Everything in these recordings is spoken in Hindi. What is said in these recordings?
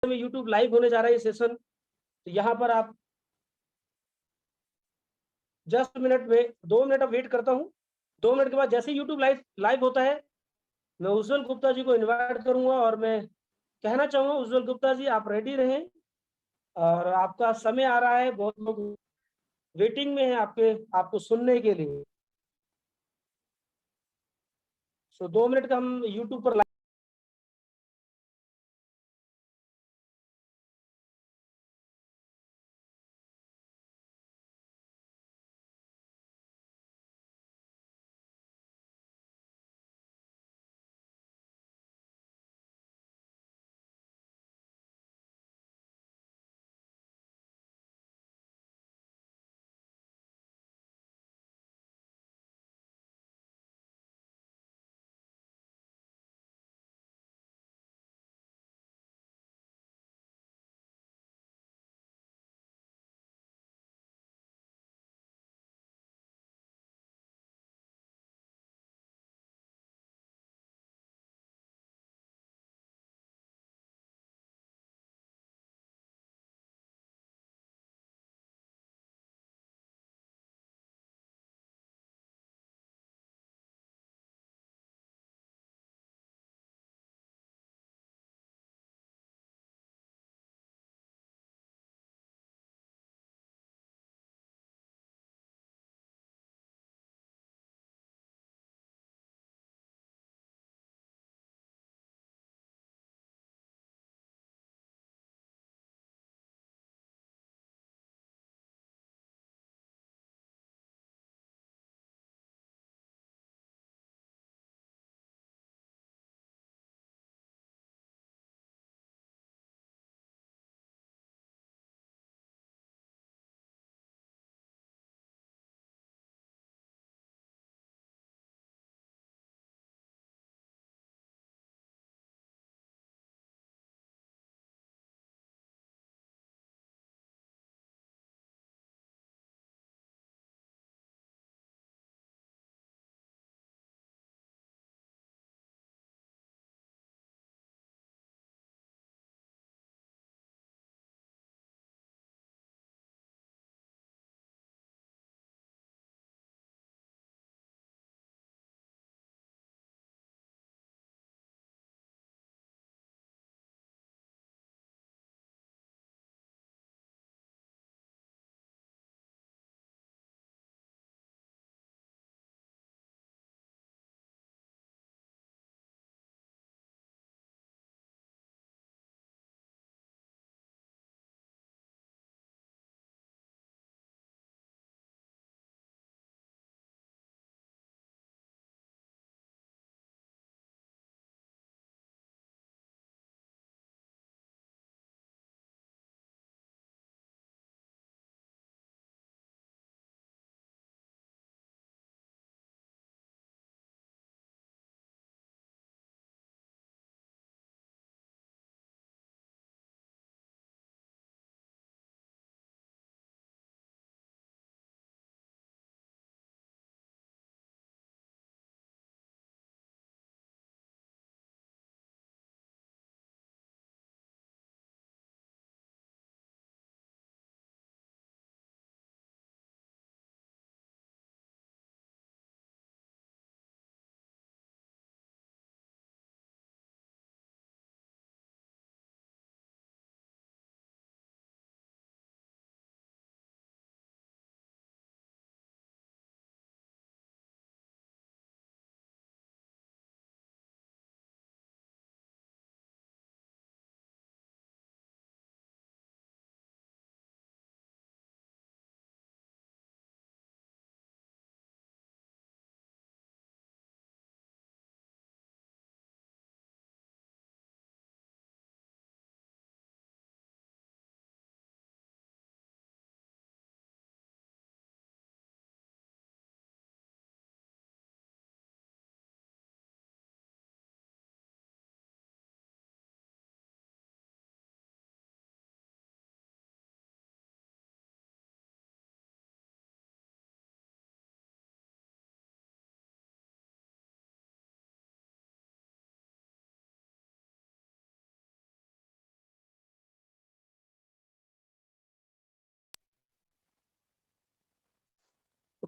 में यूट्यूब लाइव होने जा रहा है ये सेशन। तो यहाँ पर आप जस्ट मिनट में 2 मिनट अब वेट करता हूँ। 2 मिनट के बाद जैसे ही यूट्यूब लाइव लाइव होता है, मैं उज्ज्वल गुप्ता जी को इनवाइट करूँगा और मैं कहना चाहूँगा उज्ज्वल गुप्ता जी आप रेडी रहें और आपका समय आ रहा है, बहुत लोग वेटिंग में हैं आपको सुनने के लिए। सो 2 मिनट का हम यूट्यूब पर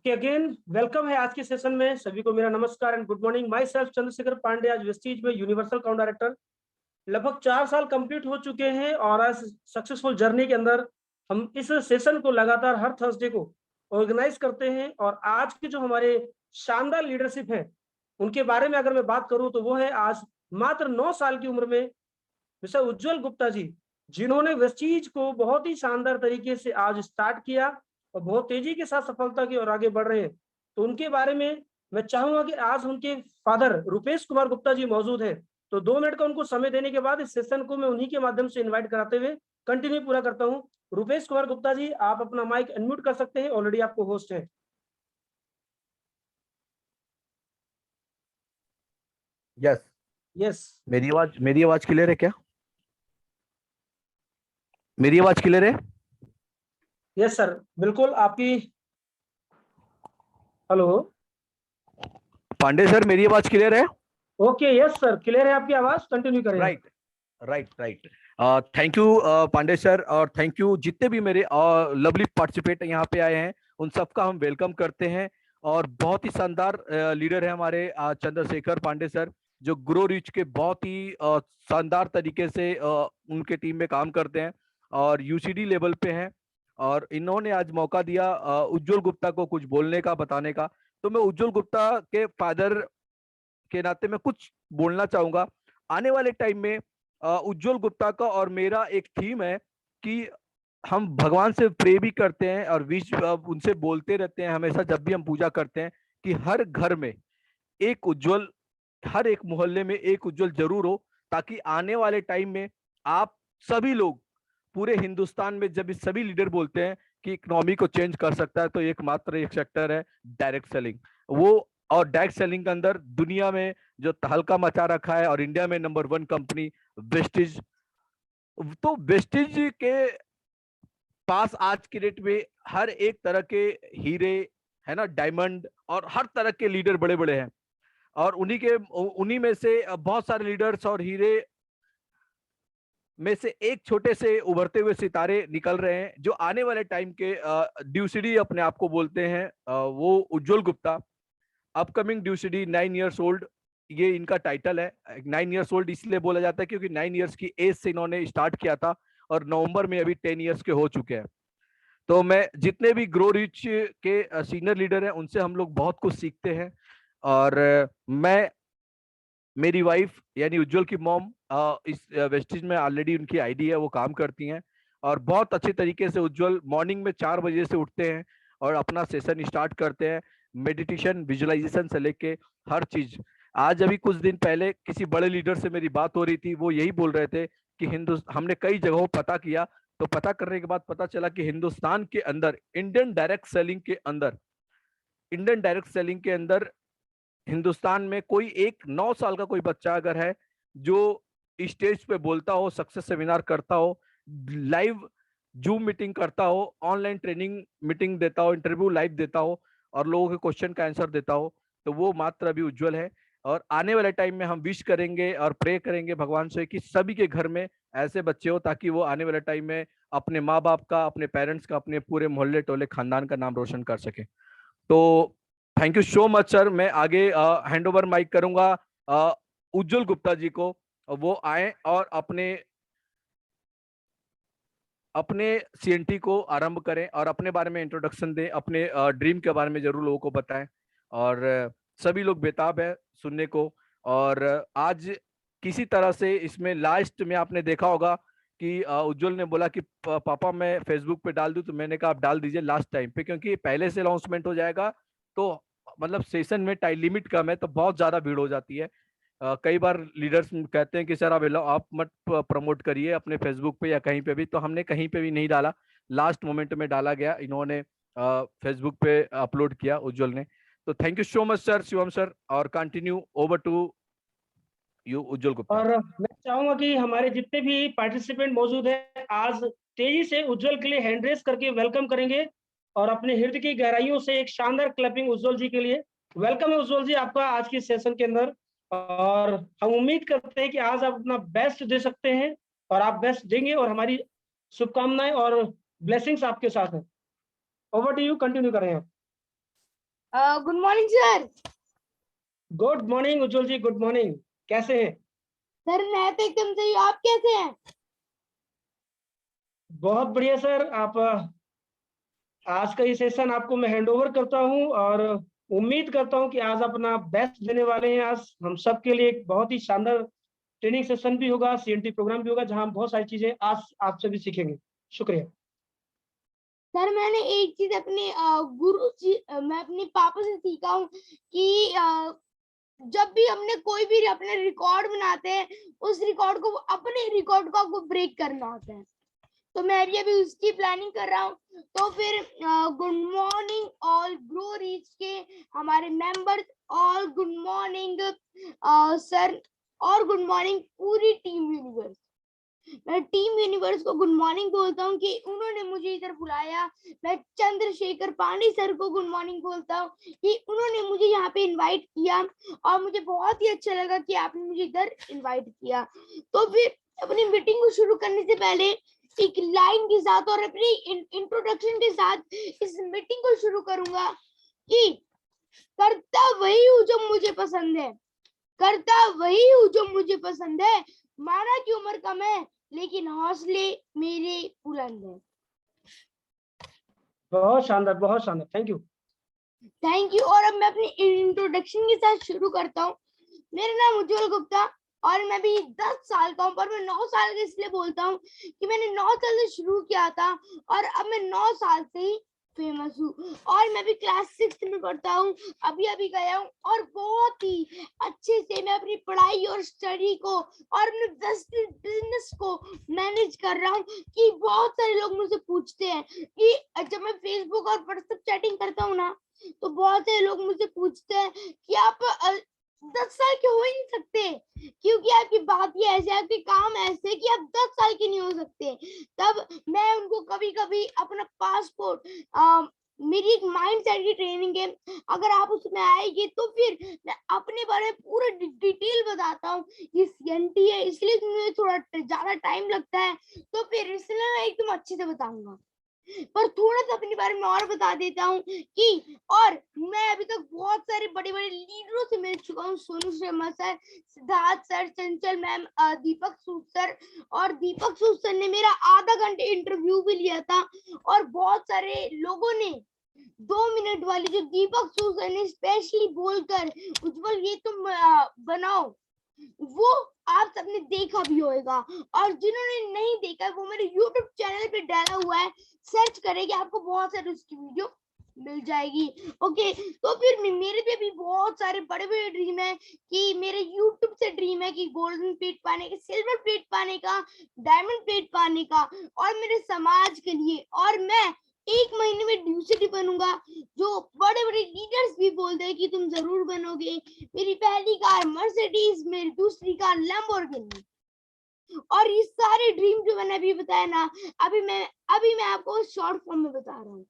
ओके, अगेन वेलकम है आज के सेशन में। सभी को मेरा नमस्कार and good morning. My self Chandrashekhar Pandey, आज वेस्टीज में यूनिवर्सल काउंट डायरेक्टर। लगभग 4 साल कंप्लीट हो चुके हैं और आज सक्सेसफुल जर्नी के अंदर हम इस सेशन को लगातार हर थर्सडे को ऑर्गेनाइज करते हैं। और आज के जो हमारे शानदार लीडरशिप है उनके बारे में अगर मैं बात करूं तो वो है आज मात्र 9 साल की उम्र में मिस्टर उज्जवल गुप्ता जी, जिन्होंने वेस्टीज को बहुत ही शानदार तरीके से आज स्टार्ट किया और बहुत तेजी के साथ सफलता की और आगे बढ़ रहे हैं। तो उनके बारे में मैं चाहूंगा कि आज उनके फादर रुपेश कुमार गुप्ता जी मौजूद हैं, तो 2 मिनट का उनको समय देने के बाद इस सेशन को मैं उन्हीं के माध्यम से इन्वाइट कराते हुए कंटिन्यू पूरा करता हूं। रुपेश कुमार गुप्ता जी, आप अपना माइक अनम्यूट कर सकते हैं, ऑलरेडी आपको होस्ट है। यस। यस मेरी आवाज क्लियर है क्या? मेरी आवाज क्लियर है? यस सर, बिल्कुल आपकी। हेलो। पांडे सर, मेरी आवाज क्लियर है? ओके, यस सर, क्लियर है आपकी आवाज, कंटिन्यू करें। Right right right. Thank you Pandey sir, और थैंक यू जितने भी मेरे लवली पार्टिसिपेट यहाँ पे आए हैं, उन सबका हम वेलकम करते हैं। और बहुत ही शानदार लीडर है हमारे चंद्रशेखर पांडे सर, जो ग्रो रिच के बहुत ही शानदार तरीके से उनके टीम में काम करते हैं और यूसीडी लेवल पे हैं। और इन्होंने आज मौका दिया उज्जवल गुप्ता को कुछ बोलने का, बताने का। तो मैं उज्जवल गुप्ता के फादर के नाते मैं कुछ बोलना चाहूंगा। आने वाले टाइम में उज्जवल गुप्ता का और मेरा एक थीम है कि हम भगवान से प्रे भी करते हैं और विश उनसे बोलते रहते हैं हमेशा, जब भी हम पूजा करते हैं, कि हर घर में एक उज्जवल, हर एक मोहल्ले में एक उज्जवल जरूर हो, ताकि आने वाले टाइम में आप सभी लोग पूरे हिंदुस्तान में, जब इस सभी लीडर बोलते हैं कि इकोनॉमी को चेंज कर सकता है, तो एकमात्र एक सेक्टर है डायरेक्ट सेलिंग। वो, और डायरेक्ट सेलिंग के अंदर दुनिया में जो तहलका मचा रखा है, और इंडिया में नंबर 1 कंपनी वेस्टीज। तो वेस्टीज के पास आज के डेट में हर एक तरह के हीरे है ना, डायमंड, और हर तरह के लीडर बड़े बड़े हैं। और उन्हीं में से बहुत सारे लीडर्स और हीरे में से एक छोटे से उभरते हुए सितारे निकल रहे हैं, जो आने वाले टाइम के ड्यूसिडी अपने आप को बोलते हैं, वो उज्जवल गुप्ता। अपकमिंग ड्यूसिडी 9 ईयर्स ओल्ड, ये इनका टाइटल है। 9 ईयर्स ओल्ड इसलिए बोला जाता है क्योंकि 9 ईयर्स की एज से इन्होंने स्टार्ट किया था, और नवंबर में अभी 10 ईयर्स के हो चुके हैं। तो मैं जितने भी ग्रो रिच के सीनियर लीडर हैं, उनसे हम लोग बहुत कुछ सीखते हैं। और मैं, मेरी वाइफ यानी उज्जवल की मॉम, इस वेस्टिज में ऑलरेडी उनकी आईडी है, वो काम करती हैं। और बहुत अच्छे तरीके से उज्जवल मॉर्निंग में 4 बजे से उठते हैं और अपना सेशन स्टार्ट करते हैं, मेडिटेशन, विजुअलाइजेशन से लेके हर चीज। आज अभी कुछ दिन पहले किसी बड़े लीडर से मेरी बात हो रही थी, वो यही बोल रहे थे कि हमने कई जगहों पता किया, तो पता करने के बाद पता चला कि हिंदुस्तान के अंदर, इंडियन डायरेक्ट सेलिंग के अंदर हिंदुस्तान में कोई एक 9 साल का कोई बच्चा अगर है जो स्टेज पे बोलता हो, सक्सेस सेमिनार करता हो, लाइव जूम मीटिंग करता हो, ऑनलाइन ट्रेनिंग मीटिंग देता हो, इंटरव्यू लाइव देता हो, और लोगों के क्वेश्चन का आंसर देता हो, तो वो मात्र अभी उज्जवल है। और आने वाले टाइम में हम विश करेंगे और प्रे करेंगे भगवान से कि सभी के घर में ऐसे बच्चे हो, ताकि वो आने वाले टाइम में अपने माँ बाप का, अपने पेरेंट्स का, अपने पूरे मोहल्ले टोले खानदान का नाम रोशन कर सके। तो thank you so much sir. मैं आगे हैंड ओवर माइक करूंगा उज्जवल गुप्ता जी को, वो आए और अपने सीएनटी को आरंभ करें और अपने बारे में इंट्रोडक्शन दें, अपने ड्रीम के बारे में जरूर लोगों को बताएं। और सभी लोग बेताब है सुनने को। और आज किसी तरह से इसमें लास्ट में आपने देखा होगा कि उज्जवल ने बोला कि पापा मैं फेसबुक पे डाल दूं, तो मैंने कहा आप डाल दीजिए लास्ट टाइम पे, क्योंकि पहले से अनाउंसमेंट हो जाएगा तो मतलब सेशन में टाइम लिमिट कम है, तो बहुत ज्यादा भीड़ हो जाती है। कई बार लीडर्स कहते हैं कि सर आप मत प्रमोट करिए अपने फेसबुक पे या कहीं पे भी, तो हमने कहीं पे भी नहीं डाला, लास्ट मोमेंट में डाला गया, इन्होंने फेसबुक पे अपलोड किया उज्जवल ने। तो thank you so much sir, Shivam sir, और continue over to you Ujjwal Gupta. और मैं चाहूंगा कि हमारे जितने भी पार्टिसिपेंट मौजूद हैं, आज तेजी से उज्जवल के लिए हैंड रेस करके वेलकम करेंगे और अपने हृदय की गहराइयों से एक शानदार क्लैपिंग उज्जवल जी के लिए। वेलकम है उज्जवल जी आपका आज की सेशन के अंदर, और हम उम्मीद करते हैं कि आज आप अपना बेस्ट दे सकते हैं और आप बेस्ट देंगे, और हमारी शुभकामनाएं और ब्लेसिंग्स आपके साथ हैं। ओवर टू यू, कंटिन्यू करें आप। Good morning sir. Good morning Ujjwal ji, good morning. कैसे हैं? सर मैं तो एकदम सही हूँ, आप कैसे हैं? बहुत बढ़िया सर। आप आज का ये सेशन आपको मैं हैंड ओवर करता हूं और उम्मीद करता हूं कि आज अपना बेस्ट देने वाले हैं। आज हम सब के लिए एक बहुत ही शानदार ट्रेनिंग सेशन भी होगा, सीएनटी प्रोग्राम भी होगा, जहां हम बहुत सारी चीजें आज आपसे भी सीखेंगे। शुक्रिया। सर मैंने एक चीज अपने गुरु जी मैं अपने पापा से सीखा हूँ कि जब भी हमने कोई भी अपने रिकॉर्ड बनाते हैं, उस रिकॉर्ड को अपने रिकॉर्ड को आपको ब्रेक करना होता है। तो मैं अभी उसकी प्लानिंग कर रहा हूँ। तो फिर good morning all grow reach के हमारे members, all good morning sir, और गुड मॉर्निंग पूरी टीम यूनिवर्स। मैं टीम यूनिवर्स को गुड मॉर्निंग बोलता हूँ कि उन्होंने मुझे इधर बुलाया। मैं चंद्रशेखर पांडे सर को गुड मॉर्निंग बोलता हूँ कि उन्होंने मुझे यहाँ पे इनवाइट किया और मुझे बहुत ही अच्छा लगा कि आपने मुझे इधर इनवाइट किया। तो फिर अपनी मीटिंग को शुरू करने से पहले एक लाइन के साथ और अपनी इंट्रोडक्शन के साथ इस मीटिंग को शुरू करूंगा कि करता वही हूँ जो मुझे पसंद है, करता वही हूँ जो मुझे पसंद है, माना कि उम्र कम है लेकिन हौसले मेरे बुलंद है। बहुत शानदार, बहुत शानदार। Thank you, thank you. और अब मैं अपनी इंट्रोडक्शन के साथ शुरू करता हूँ। मेरा नाम उज्जवल गुप्ता और मैं भी 10 साल का हूँ, पर मैं 9 साल का इसलिए बोलता हूँ कि मैंने 9 साल से शुरू किया था और अब मैं 9 साल से ही फेमस हूँ। और मैं भी क्लास 6 में पढ़ता हूँ, अभी गया हूँ और बहुत ही अच्छे से मैं अपनी पढ़ाई और स्टडी को और अपने बिजनेस को मैनेज कर रहा हूँ। कि बहुत सारे लोग मुझसे पूछते हैं कि जब मैं फेसबुक और व्हाट्सएप चैटिंग करता हूँ ना, तो बहुत सारे लोग मुझसे पूछते हैं कि आप 10 साल के हो ही नहीं सकते, क्योंकि आपकी बात ही ऐसे, आपके काम ऐसे कि आप 10 साल के नहीं हो सकते। तब मैं उनको कभी कभी अपना पासपोर्ट, मेरी एक माइंड सेट की ट्रेनिंग है, अगर आप उसमें आएंगे तो फिर मैं अपने बारे में पूरा डिटेल बताता हूँ। ये सीएनटी है इसलिए मुझे थोड़ा ज्यादा टाइम लगता है, तो फिर इसलिए मैं एकदम अच्छे से बताऊंगा। पर थोड़ा सा अपने बारे में और बता देता हूँ कि और मैं अभी तक बहुत सारे बड़े बड़े लीडरों से मिल चुका हूँ। सोनू शर्मा सर, सिद्धार्थ सर, चंचल मैम, दीपक सूद सर। और दीपक सूद सर ने मेरा आधा घंटे इंटरव्यू भी लिया था और बहुत सारे लोगों ने 2 मिनट वाली जो दीपक सूद सर ने स्पेशली बोलकर उज्जवल ये तुम बनाओ, वो आप सबने देखा भी होगा। और जिन्होंने नहीं देखा वो मेरे YouTube चैनल पे डाला हुआ है, सर्च करेंगे आपको बहुत सारी उसकी वीडियो मिल जाएगी। ओके, तो फिर मेरे पे भी बहुत सारे बड़े बड़े ड्रीम है कि मेरे YouTube से ड्रीम है कि गोल्डन प्लेट पाने का, सिल्वर प्लेट पाने का, डायमंड प्लेट पाने का, और मेरे समाज के लिए। और मैं 1 महीने में ड्यूसिटी बनूंगा, जो बड़े बड़े लीडर्स भी बोलते हैं कि तुम जरूर बनोगे। मेरी पहली कार मर्सिडीज, मेरी दूसरी कार लैम्बोर्गिनी। और ये सारे ड्रीम जो मैंने अभी बताया ना, अभी मैं आपको शॉर्ट फॉर्म में बता रहा हूँ।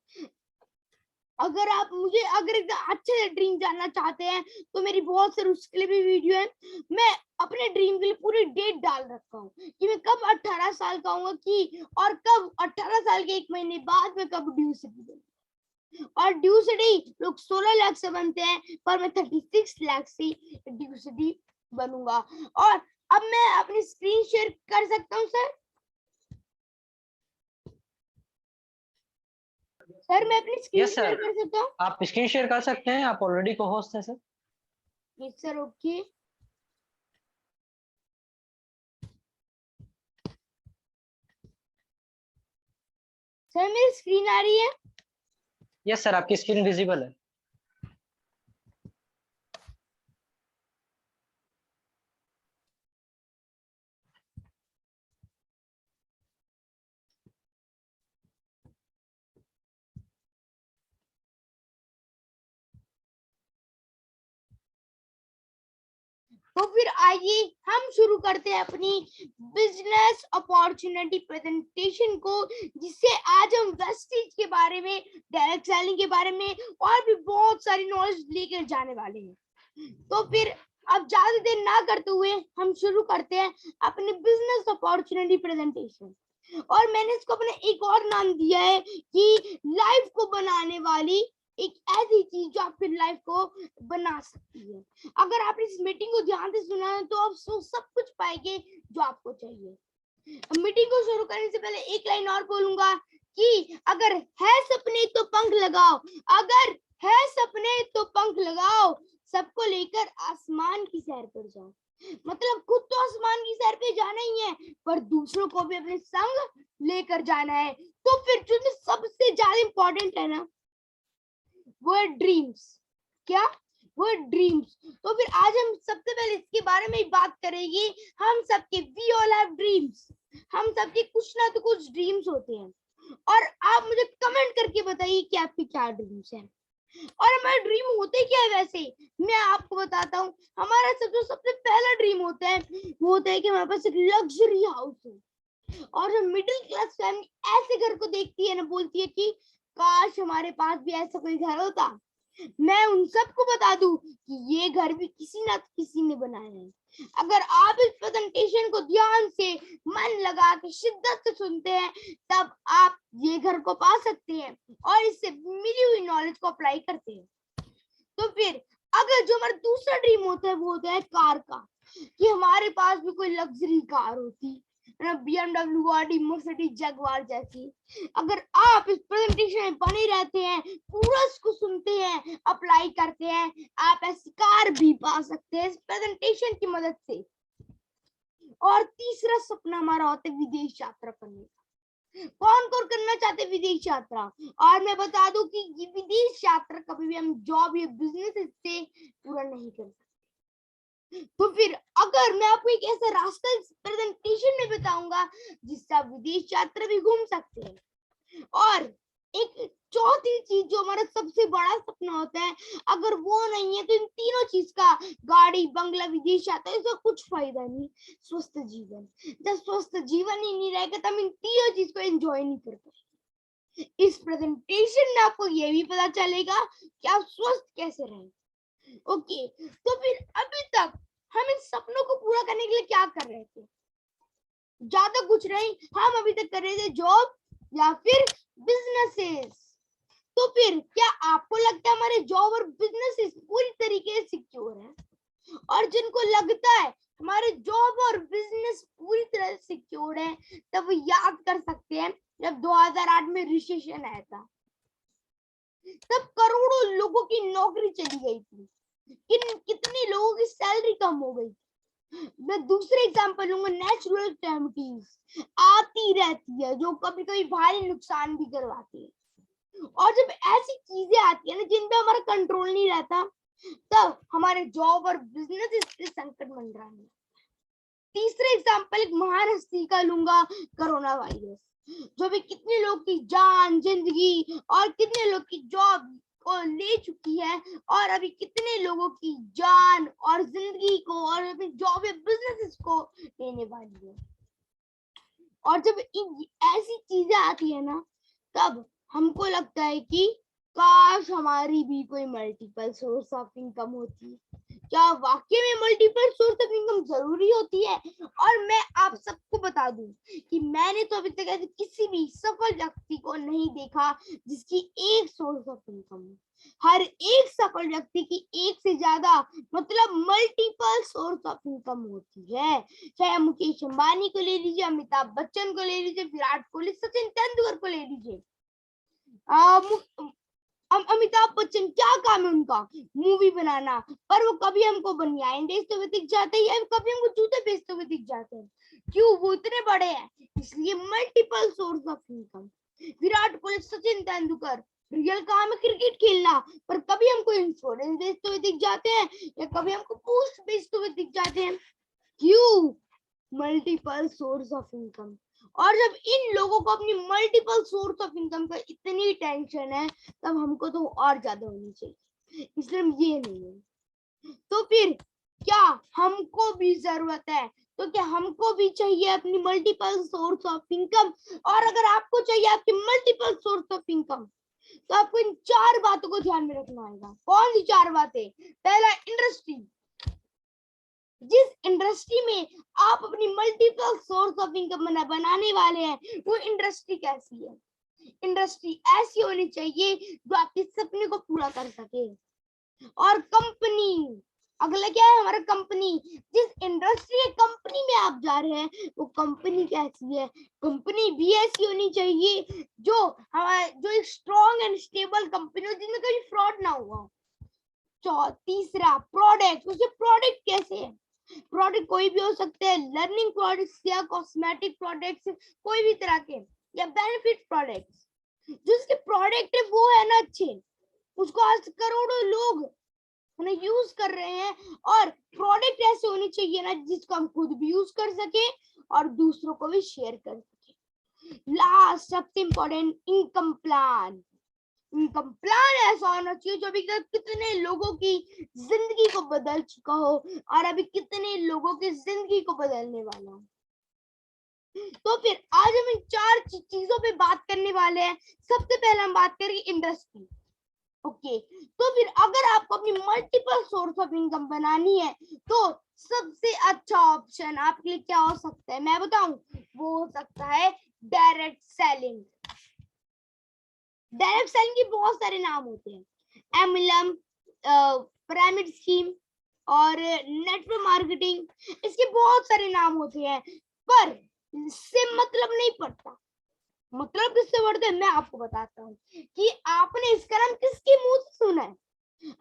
अगर आप मुझे अगर एक अच्छे से ड्रीम जानना चाहते हैं तो मेरी बहुत सारी उसके लिए भी वीडियो है। मैं अपने ड्रीम के लिए पूरी डेट डाल रखा हूँ कि मैं कब 18 साल का हूँ कि, और कब 18 साल के 1 महीने बाद में कब ड्यू सिटी बनूंगा। और ड्यू सिटी लोग 16 लाख से बनते हैं, पर मैं 36 लाख से ड्यू सिटी बनूंगा। और अब मैं अपनी स्क्रीन शेयर कर सकता हूँ सर? सर मैं अपनी स्क्रीन शेयर कर सकता हूँ? आप स्क्रीन शेयर कर सकते हैं, आप ऑलरेडी को होस्ट हैं sir. Yes sir, okay. Sir मेरी स्क्रीन आ रही है? यस सर, आपकी स्क्रीन विजिबल है। तो फिर आइए हम शुरू करते हैं अपनी बिजनेस अपॉर्चुनिटी प्रेजेंटेशन को, जिससे आज हम वेस्टेज के बारे में, डायरेक्ट सेलिंग के बारे में और भी बहुत सारी नॉलेज लेकर जाने वाले हैं। तो फिर अब ज्यादा देर ना करते हुए हम शुरू करते हैं अपनी बिजनेस अपॉर्चुनिटी प्रेजेंटेशन। और मैंने इसको अपने एक और नाम दिया है कि लाइफ को बनाने वाली एक ऐसी चीज जो आपकी लाइफ को बना सकती है। अगर आप इस मीटिंग को ध्यान से सुना है तो आप सब कुछ पाएंगे जो आपको चाहिए। मीटिंग को शुरू करने से पहले एक लाइन और बोलूंगा कि अगर है सपने तो पंख लगाओ, अगर है सपने तो पंख लगाओ, सबको लेकर आसमान की सैर पर जाओ। मतलब खुद तो आसमान की सैर पे जाना ही है, पर दूसरों को भी अपने संग लेकर जाना है। तो फिर जो सबसे ज्यादा इंपॉर्टेंट है ना, वो है ड्रीम्स। क्या? वो है ड्रीम्स। तो फिर आज हम सबसे पहले इसके बारे में ही बात करेंगे। हम सबके वी ऑल हैव ड्रीम्स, हम सबके कुछ ना तो कुछ ड्रीम्स होते हैं। और आप मुझे कमेंट करके बताइए कि आपके क्या ड्रीम्स हैं और हमारे ड्रीम होते क्या है। वैसे मैं आपको बताता हूँ, हमारा सबसे पहला ड्रीम होता है, वो होता है कि हमारे पास एक लग्जरी हाउस हो। और जो मिडिल क्लास फैमिली ऐसे घर को देखती है ना, बोलती है कि काश हमारे पास भी ऐसा कोई घर होता। मैं उन सबको बता दूं कि ये घर भी किसी ना किसी ने बनाया है। अगर आप इस प्रेजेंटेशन को ध्यान से मन लगा के शिद्दत से सुनते हैं, तब आप ये घर को पा सकते हैं और इससे मिली हुई नॉलेज को अप्लाई करते हैं। तो फिर अगर जो हमारा दूसरा ड्रीम होता है वो होता है कार का, कि हमारे पास भी कोई लग्जरी कार होती, BMW, Audi, Mercedes, Jaguar जैसी। अगर आप इस प्रेजेंटेशन में बने रहते हैं, पूरा इसको सुनते हैं, अप्लाई करते हैं, आप ऐसी कार भी पा सकते हैं इस प्रेजेंटेशन की मदद से। और तीसरा सपना हमारा होता है विदेश यात्रा करने का। कौन कौन करना चाहते हैं विदेश यात्रा? और मैं बता दूं कि ये विदेश यात्रा कभी भी हम जॉब या बिजनेस से पूरा नहीं कर सकते। तो फिर अगर मैं आपको एक ऐसा रास्ता प्रेजेंटेशन में बताऊंगा जिससे आप विदेश यात्रा भी घूम सकते हैं। और एक चौथी चीज जो हमारा सबसे बड़ा सपना होता है, अगर वो नहीं है तो इन तीनों चीज का, गाड़ी, बंगला, विदेश यात्रा, इसका कुछ फायदा नहीं। स्वस्थ जीवन। जब स्वस्थ जीवन ही नहीं रहेगा तो हम इन तीनों चीज को एंजॉय नहीं कर पाएंगे। इस प्रेजेंटेशन में आपको ये भी पता चलेगा कि आप स्वस्थ कैसे रहें। ओके, तो फिर अभी तक हम इन सपनों को पूरा करने के लिए क्या कर रहे थे? ज्यादा कुछ नहीं, हम अभी तक कर रहे थे जॉब या फिर बिजनेसेस। तो फिर क्या आपको लगता है हमारे जॉब और बिजनेसेस पूरी तरीके से सिक्योर है? और जिनको लगता है हमारे जॉब और बिजनेस पूरी तरह से सिक्योर है, तब वो याद कर सकते हैं जब 2008 में रिसेशन आया था, तब करोड़ों लोगों की नौकरी चली गई थी, कितने लोगों की सैलरी कम हो गई। मैं दूसरे एग्जांपल लूंगा, नेचुरल कैलेमिटीज आती रहती है जो कभी कभी भारी नुकसान भी करवाती है। और जब ऐसी चीजें आती है ना जिन पे हमारा कंट्रोल नहीं रहता, तब हमारे जॉब और बिजनेस इससे संकट बन रहा है। तीसरे एग्जांपल एक महान हस्ती का लूंगा, कोरोना वायरस, जो भी कितने लोग की जान, जिंदगी और कितने लोग की जॉब को ले चुकी है, और अभी कितने लोगों की जान और जिंदगी को और अपनी जॉब या बिजनेस को लेने वाली है। और जब ऐसी चीजें आती है ना, तब हमको लगता है कि काश हमारी भी कोई मल्टीपल सोर्स ऑफ इनकम होती। क्या वाकई में मल्टीपल सोर्स ऑफ इनकम जरूरी होती है? और मैं आप सबको बता दूं कि मैंने तो अभी तक ऐसे किसी भी सफल व्यक्ति को नहीं देखा जिसकी एक सोर्स ऑफ इनकम हो। हर एक सफल व्यक्ति की एक से ज्यादा, मतलब मल्टीपल सोर्स ऑफ इनकम होती है। चाहे मुकेश अंबानी को ले लीजिए, अमिताभ बच्चन को ले लीजिए, विराट कोहली, सचिन तेंदुलकर को ले लीजिए। अमिताभ बच्चन क्या काम है उनका? मूवी बनाना, पर वो कभी हमको बनियान बेचते हुए दिख जाते हैं या कभी हमको जूते बेचते हुए दिख जाते हैं। क्यों? वो इतने बड़े हैं, इसलिए multiple source of income. Virat Kohli, Sachin Tendulkar, real काम है क्रिकेट खेलना, पर कभी हमको इंश्योरेंस बेचते हुए दिख जाते हैं या कभी हमको पोस्ट बेचते हुए दिख जाते हैं। क्यों? Multiple source of income. और जब इन लोगों को अपनी मल्टीपल सोर्स ऑफ इनकम का इतनी टेंशन है, तब हमको तो और ज्यादा होनी चाहिए, इसलिए ये नहीं है। तो फिर क्या हमको भी जरूरत है? तो क्या हमको भी चाहिए अपनी मल्टीपल सोर्स ऑफ इनकम? और अगर आपको चाहिए आपकी मल्टीपल सोर्स ऑफ इनकम, तो आपको इन 4 बातों को ध्यान में रखना होगा। कौन सी 4 बातें? पहला, इंडस्ट्री। जिस इंडस्ट्री में आप अपनी मल्टीपल सोर्स ऑफ इनकम बनाने वाले हैं, वो इंडस्ट्री कैसी है? इंडस्ट्री ऐसी होनी चाहिए जो आपके सपने को पूरा कर सके। और कंपनी, अगला क्या है हमारा कंपनी। जिस इंडस्ट्री या कंपनी में आप जा रहे हैं वो कंपनी कैसी है, कंपनी भी ऐसी होनी चाहिए जो एक स्ट्रॉन्ग एंड स्टेबल कंपनी हो जिसमें कभी फ्रॉड ना हुआ। तीसरा प्रोडक्ट, उसके प्रोडक्ट कैसे है, प्रोडक्ट कोई भी हो सकते हैं, लर्निंग प्रोडक्ट्स या कॉस्मेटिक प्रोडक्ट्स कोई भी तरह के, या बेनिफिट प्रोडक्ट्स। जो उसके प्रोडक्ट है वो है ना अच्छे, उसको आज करोड़ों लोग उन्हें यूज कर रहे हैं, और प्रोडक्ट ऐसे होने चाहिए ना जिसको हम खुद भी यूज कर सके और दूसरों को भी शेयर कर सके। लास्ट सबसे important, income plan. Income plan ऐसा होना चाहिए जो अभी तक कितने लोगों की जिंदगी को बदल चुका हो और अभी कितने लोगों की जिंदगी को बदलने वाला हो। तो फिर आज हम इन 4 चीजों पे बात करने वाले हैं। सबसे पहले हम बात करेंगे इंडस्ट्री। ओके, तो फिर अगर आपको अपनी मल्टीपल सोर्स ऑफ इनकम बनानी है तो सबसे अच्छा ऑप्शन आपके लिए क्या हो सकता है, मैं बताऊं, वो हो सकता है डायरेक्ट सेलिंग। डायरेक्ट सेलिंग के बहुत सारे नाम होते हैं, एमएलएम, पिरामिड स्कीम और नेटवर्क मार्केटिंग, इसके बहुत सारे नाम होते हैं, पर इससे मतलब नहीं पड़ता। मतलब किससे बढ़ते हैं मैं आपको बताता हूँ कि आपने इसका नाम किसके मुंह से सुना है।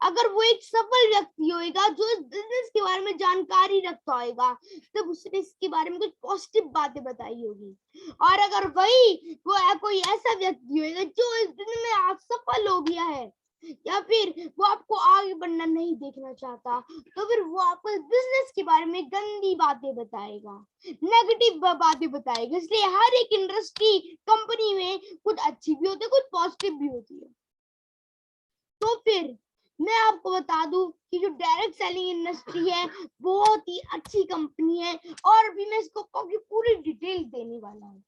अगर वो एक सफल व्यक्ति होगा जो इस बिजनेस के बारे में जानकारी रखता होगा तब उसने इसके बारे में कुछ पॉजिटिव बातें बताई होगी, और अगर वही वो कोई ऐसा व्यक्ति होगा जो इस बिजनेस में आज सफल हो गया है या फिर वो आपको आगे बढ़ना नहीं देखना चाहता तो फिर वो आपको बिजनेस के बारे में गंदी बातें बताएगा, नेगेटिव बातें बताएगा। इसलिए हर एक इंडस्ट्री कंपनी में कुछ अच्छी भी होती है, कुछ पॉजिटिव भी होती है। तो फिर मैं आपको बता दूं कि जो डायरेक्ट सेलिंग इंडस्ट्री है बहुत ही अच्छी कंपनी है, और भी मैं इसको पूरी डिटेल देने वाला हूँ।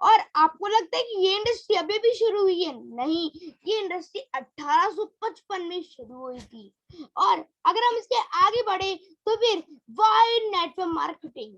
और आपको लगता है कि ये इंडस्ट्री अभी भी शुरू हुई है? नहीं, ये इंडस्ट्री 1855 में शुरू हुई थी। और अगर हम इसके आगे बढ़े तो फिर वाइड नेटवर्क मार्केटिंग,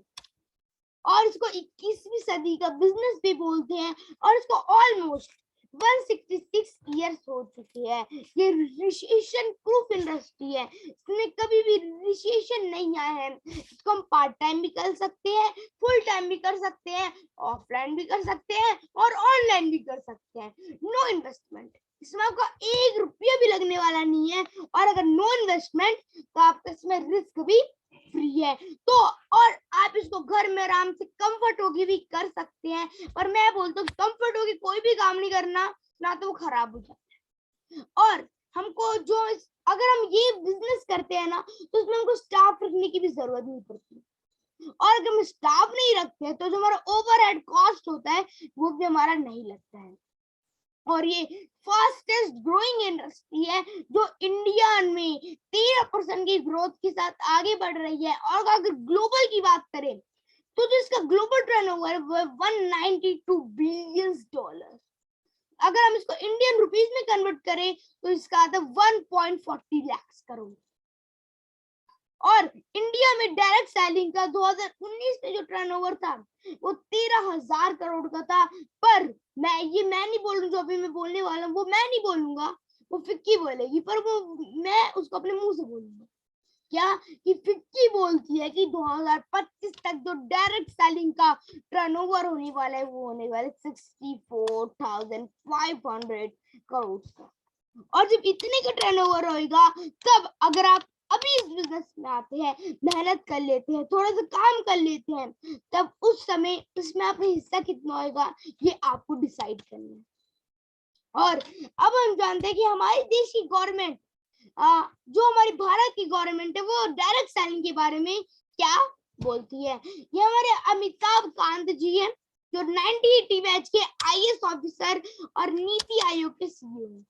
और इसको 21वीं सदी का बिजनेस भी बोलते हैं, और इसको ऑलमोस्ट 166 इयर्स हो चुके हैं। ये रिसेशन प्रूफ इंडस्ट्री है, इसमें कभी भी रिसेशन नहीं आया है। इसको हम पार्ट टाइम भी कर सकते हैं, फुल टाइम भी कर सकते हैं, ऑफलाइन भी कर सकते हैं और ऑनलाइन भी कर सकते हैं। नो इन्वेस्टमेंट, इसमें आपका 1 रुपया भी लगने वाला नहीं है, और अगर नो इन्वेस्टमेंट तो आपका इसमें रिस्क भी फ्री है। तो और आप इसको घर में आराम से कंफर्ट होगी भी कर सकते हैं, पर मैं बोलता हूँ कंफर्ट होगी कोई भी काम नहीं करना, ना तो वो खराब हो जाता है। और हमको जो अगर हम ये बिजनेस करते हैं ना तो उसमें हमको स्टाफ रखने की भी जरूरत नहीं पड़ती, और अगर हम स्टाफ नहीं रखते हैं तो जो हमारा ओवरहेड कॉस्ट होता है वो भी हमारा नहीं लगता है। और ये फास्टेस्ट ग्रोइंग इंडस्ट्री है जो इंडिया में 13% की ग्रोथ के साथ आगे बढ़ रही है। और अगर ग्लोबल की बात करें तो जो इसका ग्लोबल टर्नओवर है वो 192 बिलियन डॉलर। अगर हम इसको इंडियन रुपीस में कन्वर्ट करें तो इसका आता है 1.40 लाख करोड़। और इंडिया में डायरेक्ट सेलिंग का 2019 में जो टर्नओवर था वो 13,000 करोड़ का था। पर मैं नहीं बोल रहा हूँ, जो अभी मैं बोलने वाला हूँ वो मैं नहीं बोलूंगा, वो फिक्की बोलेगी, पर वो मैं उसको अपने मुंह से बोलूंगा। क्या कि फिक्की बोलती है कि 2025 तक जो डायरेक्ट सेलिंग का टर्नओवर होने वाला है वो होने वाला है 64,500 करोड़ का। और जब इतने का टर्नओवर होगा तब अगर आप अभी इस बिजनेस में आते हैं, मेहनत कर लेते हैं, थोड़ा सा काम कर लेते हैं, तब उस समय उसमें आपका हिस्सा कितना होगा ये आपको डिसाइड करना है। और अब हम जानते हैं कि हमारे देश की गवर्नमेंट, जो हमारी भारत की गवर्नमेंट है, वो डायरेक्ट सेलिंग के बारे में क्या बोलती है। ये हमारे अमिताभ कांत जी हैं जो 9080 बैच के आईएएस ऑफिसर और नीति आयोग के सीईओ हैं।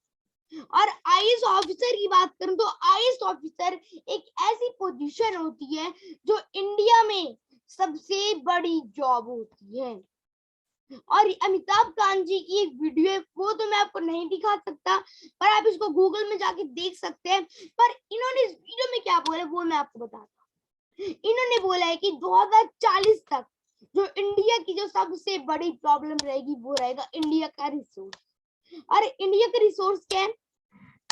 और आईएएस ऑफिसर की बात करूं तो आईएएस ऑफिसर एक ऐसी पोजीशन होती है जो इंडिया में सबसे बड़ी जॉब होती है। और अमिताभ कांत जी की एक वीडियो है, वो तो मैं आपको नहीं दिखा सकता, पर आप इसको गूगल में जाके देख सकते हैं। पर इन्होंने इस वीडियो में क्या बोला वो मैं आपको बताता हूँ। इन्होंने बोला है कि 2040 तक जो इंडिया की जो सबसे बड़ी प्रॉब्लम रहेगी वो रहेगा इंडिया का रिसोर्स। और इंडिया का रिसोर्स क्या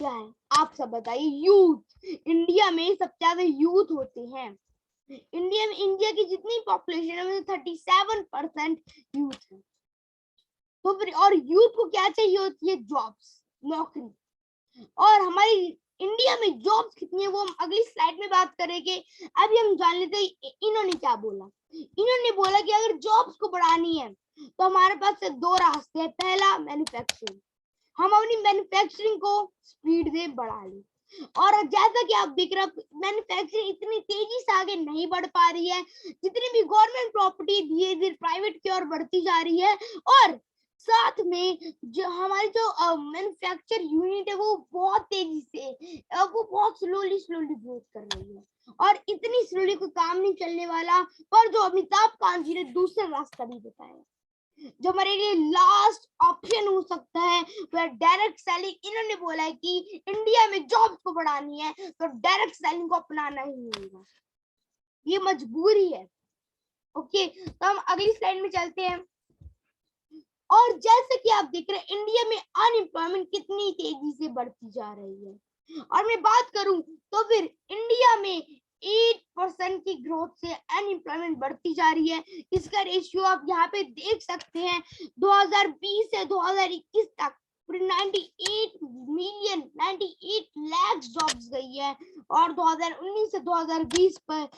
है आप सब बताइए? यूथ। इंडिया में सबसे ज्यादा यूथ होते हैं। इंडिया की जितनी पॉपुलेशन है उसमें 37% यूथ है। तो फिर और यूथ को क्या चाहिए होती है? जॉब्स, नौकरी। और हमारी इंडिया में जॉब्स कितनी है वो हम अगली स्लाइड में बात करेंगे। अभी हम जान लेते हैं इन्होंने क्या बोला। इन्होंने बोला कि अगर जॉब्स को बढ़ानी है तो हमारे पास से दो रास्ते हैं। पहला, मैन्युफैक्चरिंग। हम अपनी मैन्युफैक्चरिंग को स्पीड में बढ़ा लें। और जैसा कि आप देख रहे हैं मैन्युफैक्चरिंग इतनी तेजी से आगे नहीं बढ़ पा रही है। जितनी भी गवर्नमेंट प्रॉपर्टी धीरे धीरे प्राइवेट की ओर बढ़ती जा रही है। और साथ में जो हमारी जो मैन्युफैक्चर यूनिट है वो बहुत तेजी से वो बहुत स्लोली ग्रोथ कर रही है। और इतनी स्लोली कोई काम नहीं चलने वाला। पर जो अमिताभ कांत जी ने दूसरा रास्ता भी बताया जो हमारे लिए लास्ट ऑप्शन हो सकता है वह डायरेक्ट सेलिंग। इन्होंने बोला है कि इंडिया में जॉब्स को बढ़ानी है तो डायरेक्ट सेलिंग को अपनाना ही होगा, ये मजबूरी है। ओके, तो हम अगली स्लाइड में चलते हैं। और जैसे कि आप देख रहे हैं इंडिया में अनएम्प्लॉयमेंट कितनी तेजी से बढ़ती जा रही है। और मैं बात करूं तो फिर इंडिया में 8% की ग्रोथ से अनएम्प्लॉयमेंट बढ़ती जा रही है। इसका रेशियो आप यहाँ पे देख सकते हैं। 2020 से 2021 तक पूरी 98 लाख जॉब्स गई है। और 2019 से 2020 पर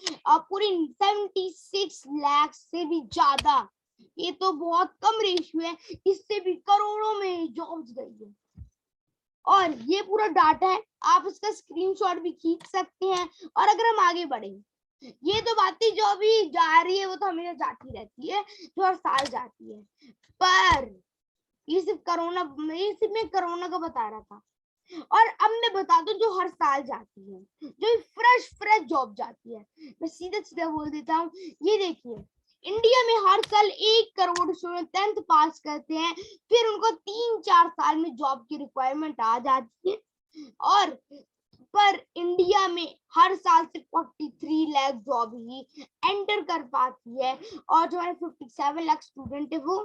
पूरी 76 लाख से भी ज्यादा। ये तो बहुत कम रेशियो है, इससे भी करोड़ों में जॉब्स गई है। और ये पूरा डाटा है, आप इसका स्क्रीनशॉट भी खींच सकते हैं। और अगर हम आगे बढ़े, ये तो बातें जो अभी जा रही है वो तो हमेशा जाती रहती है, जो हर साल जाती है। पर ये सिर्फ मैं कोरोना का बता रहा था। और अब मैं बता दूं जो हर साल जाती है, जो फ्रेश जॉब जाती है। मैं सीधा बोल देता हूँ, ये देखिए इंडिया में हर साल 1 करोड़ स्टूडेंट 10th पास करते हैं। फिर उनको 3-4 साल में जॉब की रिक्वायरमेंट आ जाती है। और पर इंडिया में हर साल सिर्फ 43 लाख जॉब ही एंटर कर पाती है। और जो हमारे 57 लाख स्टूडेंट है वो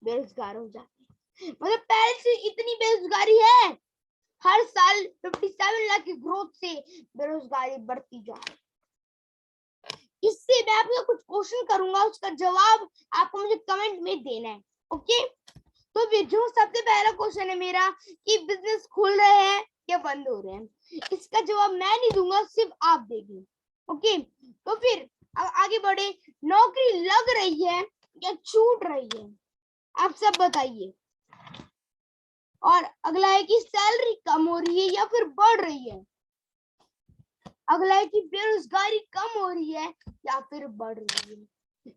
बेरोजगार हो जाते हैं। मतलब पहले से इतनी बेरोजगारी है, हर साल 57 लाख की ग्रोथ से बेरोजगारी बढ़ती जा रही है। इससे मैं आपको कुछ क्वेश्चन करूंगा, उसका जवाब आपको मुझे कमेंट में देना है। ओके, तो फिर जो सबसे पहला क्वेश्चन है मेरा कि बिजनेस खुल रहे हैं या बंद हो रहे हैं, इसका जवाब मैं नहीं दूंगा, सिर्फ आप देंगे। ओके, तो फिर आगे बढ़े। नौकरी लग रही है या छूट रही है, आप सब बताइए। और अगला है कि सैलरी कम हो रही है या फिर बढ़ रही है। अगला है कि बेरोजगारी कम हो रही है या फिर बढ़ रही है।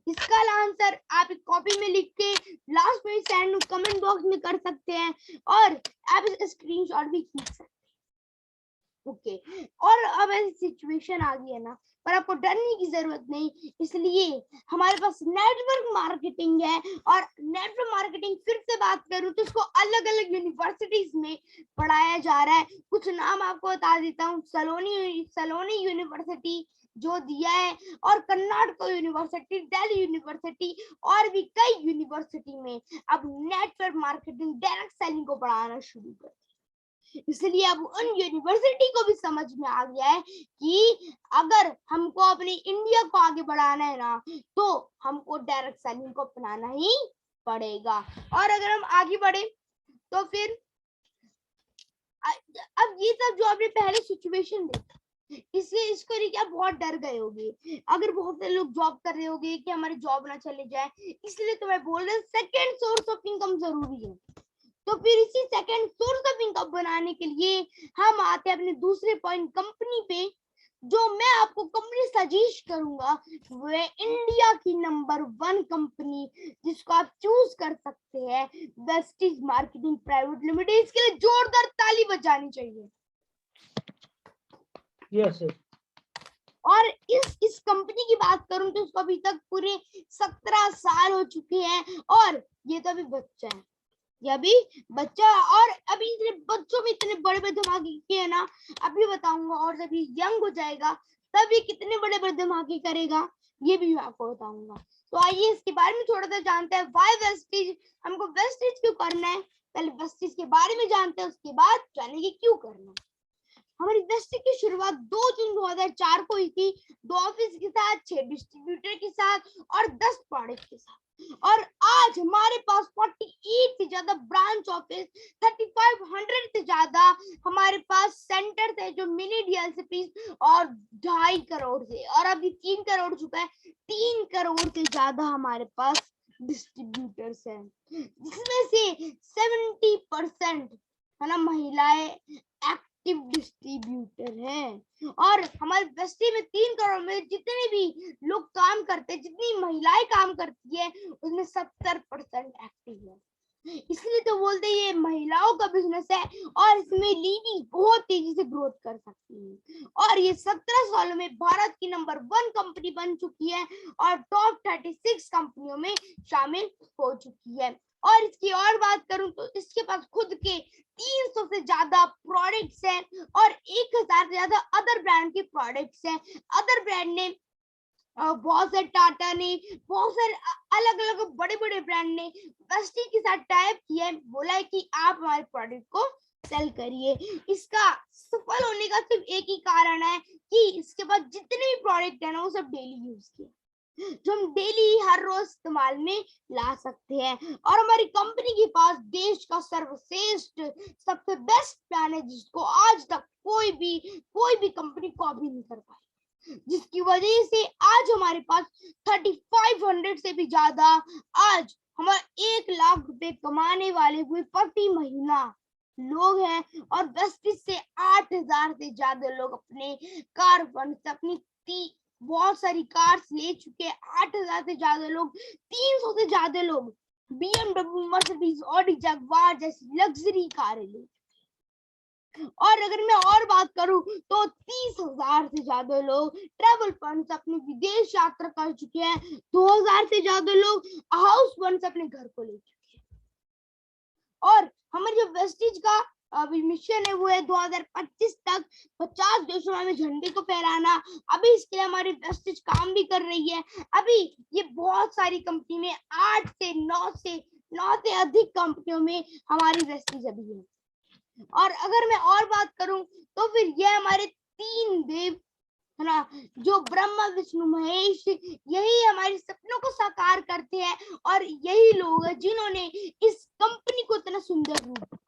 इसका आंसर आप एक कॉपी में लिख के लास्ट में सेंड कमेंट बॉक्स में कर सकते हैं। और आप इसका स्क्रीनशॉट भी खींच सकते हैं। ओके, और अब ऐसी सिचुएशन आ गई है ना, पर आपको डरने की जरूरत नहीं, इसलिए हमारे पास नेटवर्क मार्केटिंग है। और नेटवर्क मार्केटिंग फिर से बात करूं तो इसको अलग अलग यूनिवर्सिटीज में पढ़ाया जा रहा है। कुछ नाम आपको बता देता हूँ। सलोनी यूनिवर्सिटी जो दिया है, और कर्नाटक यूनिवर्सिटी, दिल्ली यूनिवर्सिटी, और भी कई यूनिवर्सिटी में अब नेटवर्क मार्केटिंग डायरेक्ट सेलिंग को पढ़ाना शुरू कर। इसलिए अब उन यूनिवर्सिटी को भी समझ में आ गया है कि अगर हमको अपनी इंडिया को आगे बढ़ाना है ना तो हमको डायरेक्ट सेलिंग को अपनाना ही पड़ेगा। और अगर हम आगे बढ़े तो फिर अब ये सब जो आपने पहले सिचुएशन देखा, इसको लेके आप बहुत डर गए होंगे। अगर बहुत सारे लोग जॉब कर रहे होंगे कि हमारी जॉब ना चले जाए, इसलिए तो मैं बोल रहा हूँ सेकेंड सोर्स ऑफ इनकम जरूरी है। तो फिर इसी सेकंड सोर्स ऑफ इनकम बनाने के लिए हम आते हैं अपने दूसरे पॉइंट, कंपनी पे। जो मैं आपको कंपनी सजेस्ट करूंगा वो है इंडिया की नंबर 1 कंपनी, जिसको आप चूज कर सकते हैं, वेस्टीज मार्केटिंग प्राइवेट लिमिटेड। इसके लिए जोरदार ताली बजानी चाहिए। यस और इस कंपनी की बात करूं तो इसको अभी तक पूरे 17 साल हो चुके हैं। और ये तो अभी बच्चा है, ये अभी बच्चा। और अभी इतने बच्चों में इतने बड़े बड़े धमाके किए है ना, अभी बताऊंगा। और जब ये यंग हो जाएगा तब ये कितने बड़े बड़े धमाके करेगा, ये भी मैं आपको बताऊंगा। तो आइए इसके बारे में थोड़ा सा जानते हैं। वाई वेस्टेज, हमको वेस्टेज क्यों करना है, पहले वेस्टेज के बारे में जानते हैं, उसके बाद जानेंगे क्यों करना है। हमारी वेस्टेज की शुरुआत 2 जून 2004 को हुई थी, 2 ऑफिस के साथ, 6 डिस्ट्रीब्यूटर के साथ और 10 प्रोडक्ट के साथ। और आज हमारे पास 48 से ज्यादा ब्रांच ऑफिस, 3500 से ज्यादा हमारे पास सेंटर है जो मिनी डीएलसीपी और 2.5 करोड़ से, और अभी 3 करोड़ चुका है, 3 करोड़ से ज्यादा हमारे पास डिस्ट्रीब्यूटर्स हैं, जिसमें से 70% है ना महिलाएं एक्टिव डिस्ट्रीब्यूटर हैं। और हमारे वेस्टी में 3 करोड़ में जितने भी लोग काम करते हैं, जितनी महिलाएं काम करती है, उसमें 70% एक्टिव है। इसलिए तो बोलते हैं ये महिलाओं का बिजनेस है और इसमें लीडिंग बहुत तेजी से ग्रोथ कर सकती है। और ये 17 सालों में भारत की नंबर 1 कंपनी बन चुकी है और टॉप 36 कंपनियों में शामिल हो चुकी है। और इसकी और बात करूं तो इसके पास खुद के 300 से ज्यादा प्रोडक्ट्स हैं और 1000 से ज्यादा अदर ब्रांड के प्रोडक्ट्स हैं। अदर ब्रांड ने बहुत सारे, टाटा ने, बहुत सारे अलग अलग बड़े बड़े ब्रांड ने वेस्टी के साथ टाइप किया है, बोला है कि आप हमारे प्रोडक्ट को सेल करिए। इसका सफल होने का सिर्फ एक ही कारण है कि इसके पास जितने भी प्रोडक्ट है ना वो सब डेली यूज किए, जो हम डेली हर रोज इस्तेमाल में ला सकते हैं। और हमारी कंपनी के पास देश का सर्वश्रेष्ठ सबसे बेस्ट प्लान है, जिसको आज तक कोई भी कंपनी कॉपी नहीं कर पाई, जिसकी वजह से आज हमारे पास 3500 से भी ज्यादा आज हमारे 1 लाख रुपए कमाने वाले हुए प्रति महीना लोग हैं। और वेस्टिज से 8000 से ज्यादा लोग अपने कार फंड से अपनी बहुत सारी कार्स ले चुके हैं। 8000 से ज्यादा लोग, 300 से ज्यादा लोग BMW, मर्सिडीज, ऑडी, जगुआर जैसी लग्जरी कारें ले। और अगर मैं और बात करूं तो 30,000 से ज्यादा लोग ट्रैवल फंड से अपनी विदेश यात्रा कर चुके हैं। 2000 से ज्यादा लोग हाउस फंड से अपने घर को ले चुके हैं। और हमारे जो वेस्टिज का अभी मिशन है वो है 2025 तक 50 देशों में झंडे को फहराना। अभी इसके लिए हमारी वेस्टिज काम भी कर रही है। अभी ये बहुत सारी कंपनी में 8 से 9 से अधिक कंपनियों में हमारी वेस्टिज अभी है। और अगर मैं और बात करूं तो फिर यह हमारे 3 देव है ना, जो ब्रह्मा विष्णु महेश, यही हमारे सपनों को साकार करते हैं और यही लोग हैं जिन्होंने इस कंपनी को इतना सुंदर रूप,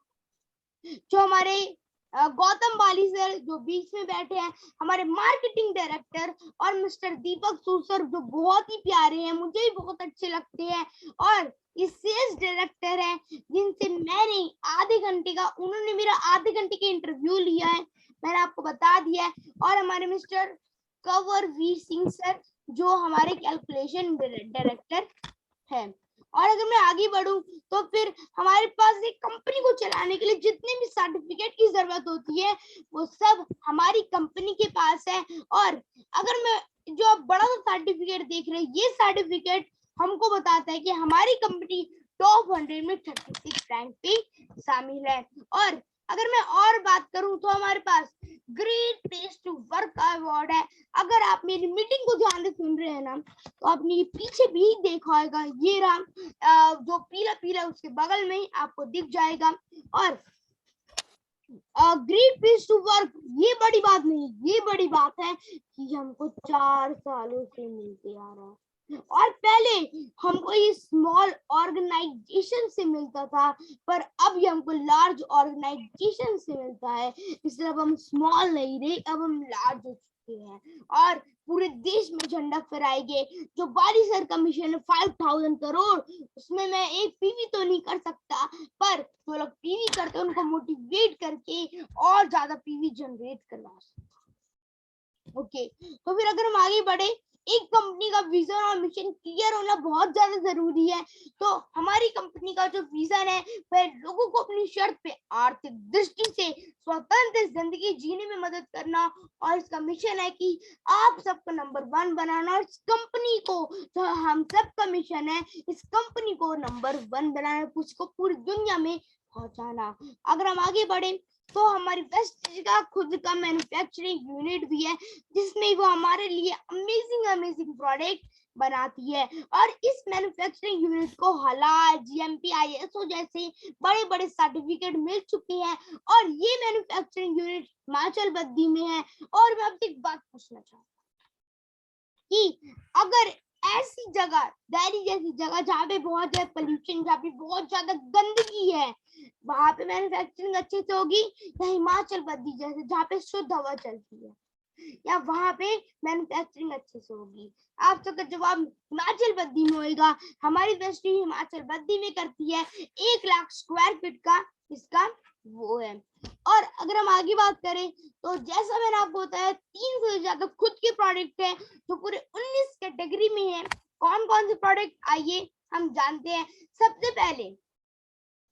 जो हमारे गौतम बाली सर जो बीच में बैठे हैं, हमारे मार्केटिंग डायरेक्टर, और मिस्टर दीपक सूसर जो बहुत ही प्यारे हैं, मुझे भी बहुत अच्छे लगते हैं, और ये सेल्स डायरेक्टर हैं जिनसे मैंने आधे घंटे का, उन्होंने मेरा आधे घंटे का इंटरव्यू लिया है, मैंने आपको बता दिया है। और हमारे मिस्टर कंवरवीर सिंह सर जो हमारे कैलकुलेशन डायरेक्टर है। और अगर मैं आगे बढ़ूं तो फिर हमारे पास एक कंपनी को चलाने के लिए जितने भी सर्टिफिकेट की जरूरत होती है वो सब हमारी कंपनी के पास है। और अगर मैं जो आप बड़ा सा सर्टिफिकेट देख रहे हैं, ये सर्टिफिकेट हमको बताता है कि हमारी कंपनी टॉप 100 में 36 रैंक पे शामिल है। और अगर मैं और बात करूं तो हमारे पास ग्रेट प्लेस टू वर्क का अवार्ड है। अगर आप मेरी मीटिंग को ध्यान से सुन रहे हैं ना तो आपने ये पीछे भी देखा होगा, ये रहा जो पीला पीला उसके बगल में आपको दिख जाएगा। और ग्रेट प्लेस टू वर्क ये बड़ी बात नहीं, ये बड़ी बात है कि हमको 4 सालों से मिलते आ रहा है। और पहले हमको ये स्मॉल ऑर्गेनाइजेशन से मिलता था, पर अब ये हमको लार्ज ऑर्गेनाइजेशन से मिलता है। इसलिए अब हम स्मॉल नहीं रहे, अब हम लार्ज हो चुके हैं और पूरे देश में झंडा फहराएंगे। जो बाली सर का मिशन है 5000 करोड़, उसमें मैं एक पीवी तो नहीं कर सकता, पर जो लोग पीवी करते हैं उनको मोटिवेट करके और ज्यादा पीवी जनरेट करवा सकता। ओके, तो फिर अगर हम आगे बढ़े, एक कंपनी का विजन और मिशन क्लियर होना बहुत ज्यादा जरूरी है। तो हमारी कंपनी का जो विजन है वह लोगों को अपनी शर्त पे आर्थिक दृष्टि से स्वतंत्र जिंदगी जीने में मदद करना, और इसका मिशन है कि आप सबको नंबर 1 बनाना। और इस कंपनी को, जो हम सबका मिशन है, इस कंपनी को नंबर 1 बनाना, उसको पूरी दुनिया में पहुंचाना। अगर हम आगे बढ़े तो हमारी वेस्टेज का खुद का मैन्युफैक्चरिंग यूनिट भी है, जिसमें वो हमारे लिए अमेजिंग प्रोडक्ट बनाती है। और इस मैन्युफैक्चरिंग यूनिट को हलाल, जीएमपी, आईएसओ जैसे बड़े बड़े सर्टिफिकेट मिल चुके हैं। और ये मैन्युफैक्चरिंग यूनिट हिमाचल बद्दी में है। और मैं आपसे एक बात पूछना चाहूंगा कि अगर ऐसी जगह, दिल्ली जैसी जगह जहाँ पे बहुत ज्यादा पोल्यूशन, जहाँ पे बहुत ज्यादा गंदगी है, वहां पे मैन्युफैक्चरिंग अच्छे से होगी, या हिमाचल बद्दी जैसे जहाँ पे शुद्ध हवा चलती है, या वहां पे मैन्युफैक्चरिंग अच्छे से होगी? आप सबका जवाब हिमाचल बद्दी में होगा। हमारी इंडस्ट्री हिमाचल बद्दी में करती है 1 लाख स्क्वायर फीट का इसका वो है। और अगर हम आगे बात करें तो जैसा मैंने आपको बताया 300 से ज्यादा खुद के प्रोडक्ट हैं जो पूरे 19 कैटेगरी में है। कौन कौन से प्रोडक्ट, आइए हम जानते हैं। सबसे पहले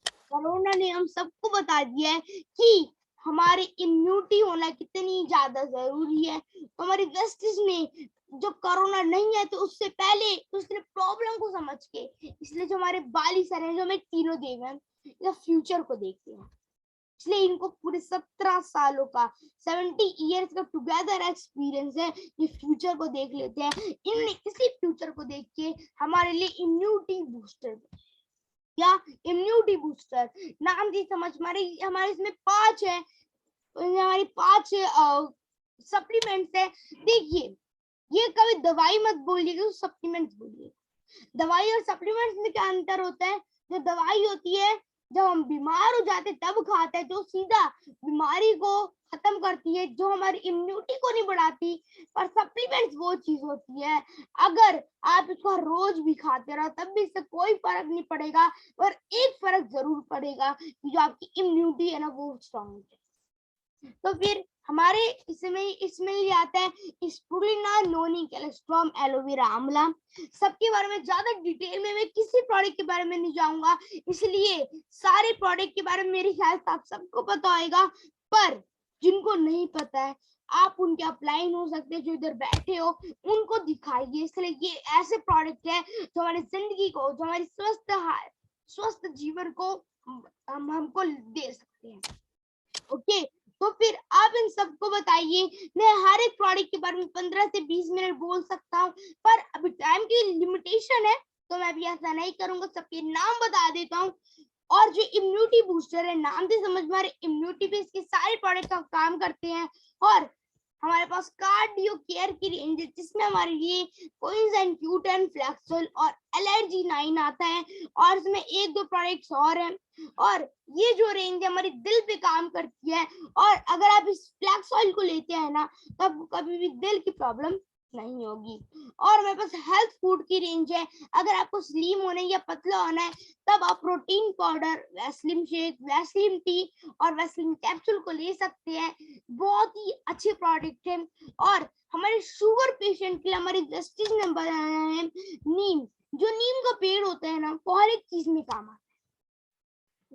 कोरोना ने हम सबको बता दिया है कि हमारी इम्यूनिटी होना कितनी ज्यादा जरूरी है। तो हमारी वेस्टेज में जो कोरोना नहीं है तो उससे पहले उसने प्रॉब्लम को समझ के, इसलिए जो हमारे बाली सर हैं, जो हमें तीनों देव हैं, या फ्यूचर को देखते हैं, इसलिए इनको पूरे 17 सालों का 70 इयर्स का टुगेदर एक्सपीरियंस है। ये फ्यूचर को देख लेते हैं। इनने इसी फ्यूचर को देख के हमारे लिए इम्यूनिटी बूस्टर या इम्यूनिटी बूस्टर नाम की समझ, हमारे इसमें 5 है, हमारी 5 सप्लीमेंट्स है। देखिए, ये कभी दवाई मत बोलिएगा, सप्लीमेंट्स बोलिए। दवाई और सप्लीमेंट्स में क्या अंतर होता है? जो दवाई होती है जब हम बीमार हो जाते तब खाते हैं, जो सीधा बीमारी को खत्म करती है, जो हमारी इम्यूनिटी को नहीं बढ़ाती। पर सप्लीमेंट्स वो चीज होती है, अगर आप इसको रोज भी खाते रहो तब भी इससे कोई फर्क नहीं पड़ेगा, और एक फर्क जरूर पड़ेगा कि जो आपकी इम्यूनिटी है ना वो स्ट्रॉन्ग है। तो फिर हमारे इसमें ये आता है स्पुरुलिना नोनी कैल्शियम एलोवेरा आंवला। सबके बारे में ज्यादा डिटेल में मैं किसी प्रोडक्ट के बारे में नहीं जाऊंगा, इसलिए सारे प्रोडक्ट के बारे में मेरे ख्याल से आप सबको पता होगा। पर जिनको नहीं पता है, आप उनके अपलाइन हो सकते हैं, जो इधर बैठे हो उनको दिखाइए। इसलिए ये ऐसे प्रोडक्ट है जो हमारी जिंदगी को, जो हमारी स्वस्थ जीवन को हमको दे सकते हैं। ओके, तो फिर आप इन सबको बताइए। मैं हर एक प्रोडक्ट के बारे में 15 से 20 मिनट बोल सकता हूँ, पर अभी टाइम की लिमिटेशन है तो मैं भी ऐसा नहीं करूंगा, सबके नाम बता देता हूँ। और जो इम्यूनिटी बूस्टर है, नाम से समझ में इम्यूनिटी पे इसके सारे प्रोडक्ट का काम करते हैं। और हमारे पास कार्डियो केयर की रेंज है, जिसमें हमारे लिए कोइंजेंट क्यूटेन फ्लेक्सोल और एलर्जी 9 आता है, और इसमें 1-2 प्रोडक्ट्स और हैं। और ये जो रेंज है हमारी दिल पे काम करती है, और अगर आप इस फ्लेक्सोल को लेते हैं ना, तब कभी भी दिल की प्रॉब्लम नहीं होगी। और हमारे पास हेल्थ फूड की रेंज है, अगर आपको स्लिम होना है या पतला होना है तब आप protein powder, Vaseline shake, Vaseline T और वैसलीन कैप्सूल को ले सकते हैं। बहुत ही अच्छे प्रोडक्ट है। और हमारे शुगर पेशेंट के लिए हमारी जस्टिस ने बनाया है नीम। जो नीम का पेड़ होता है ना, वो हर एक चीज में काम आता है।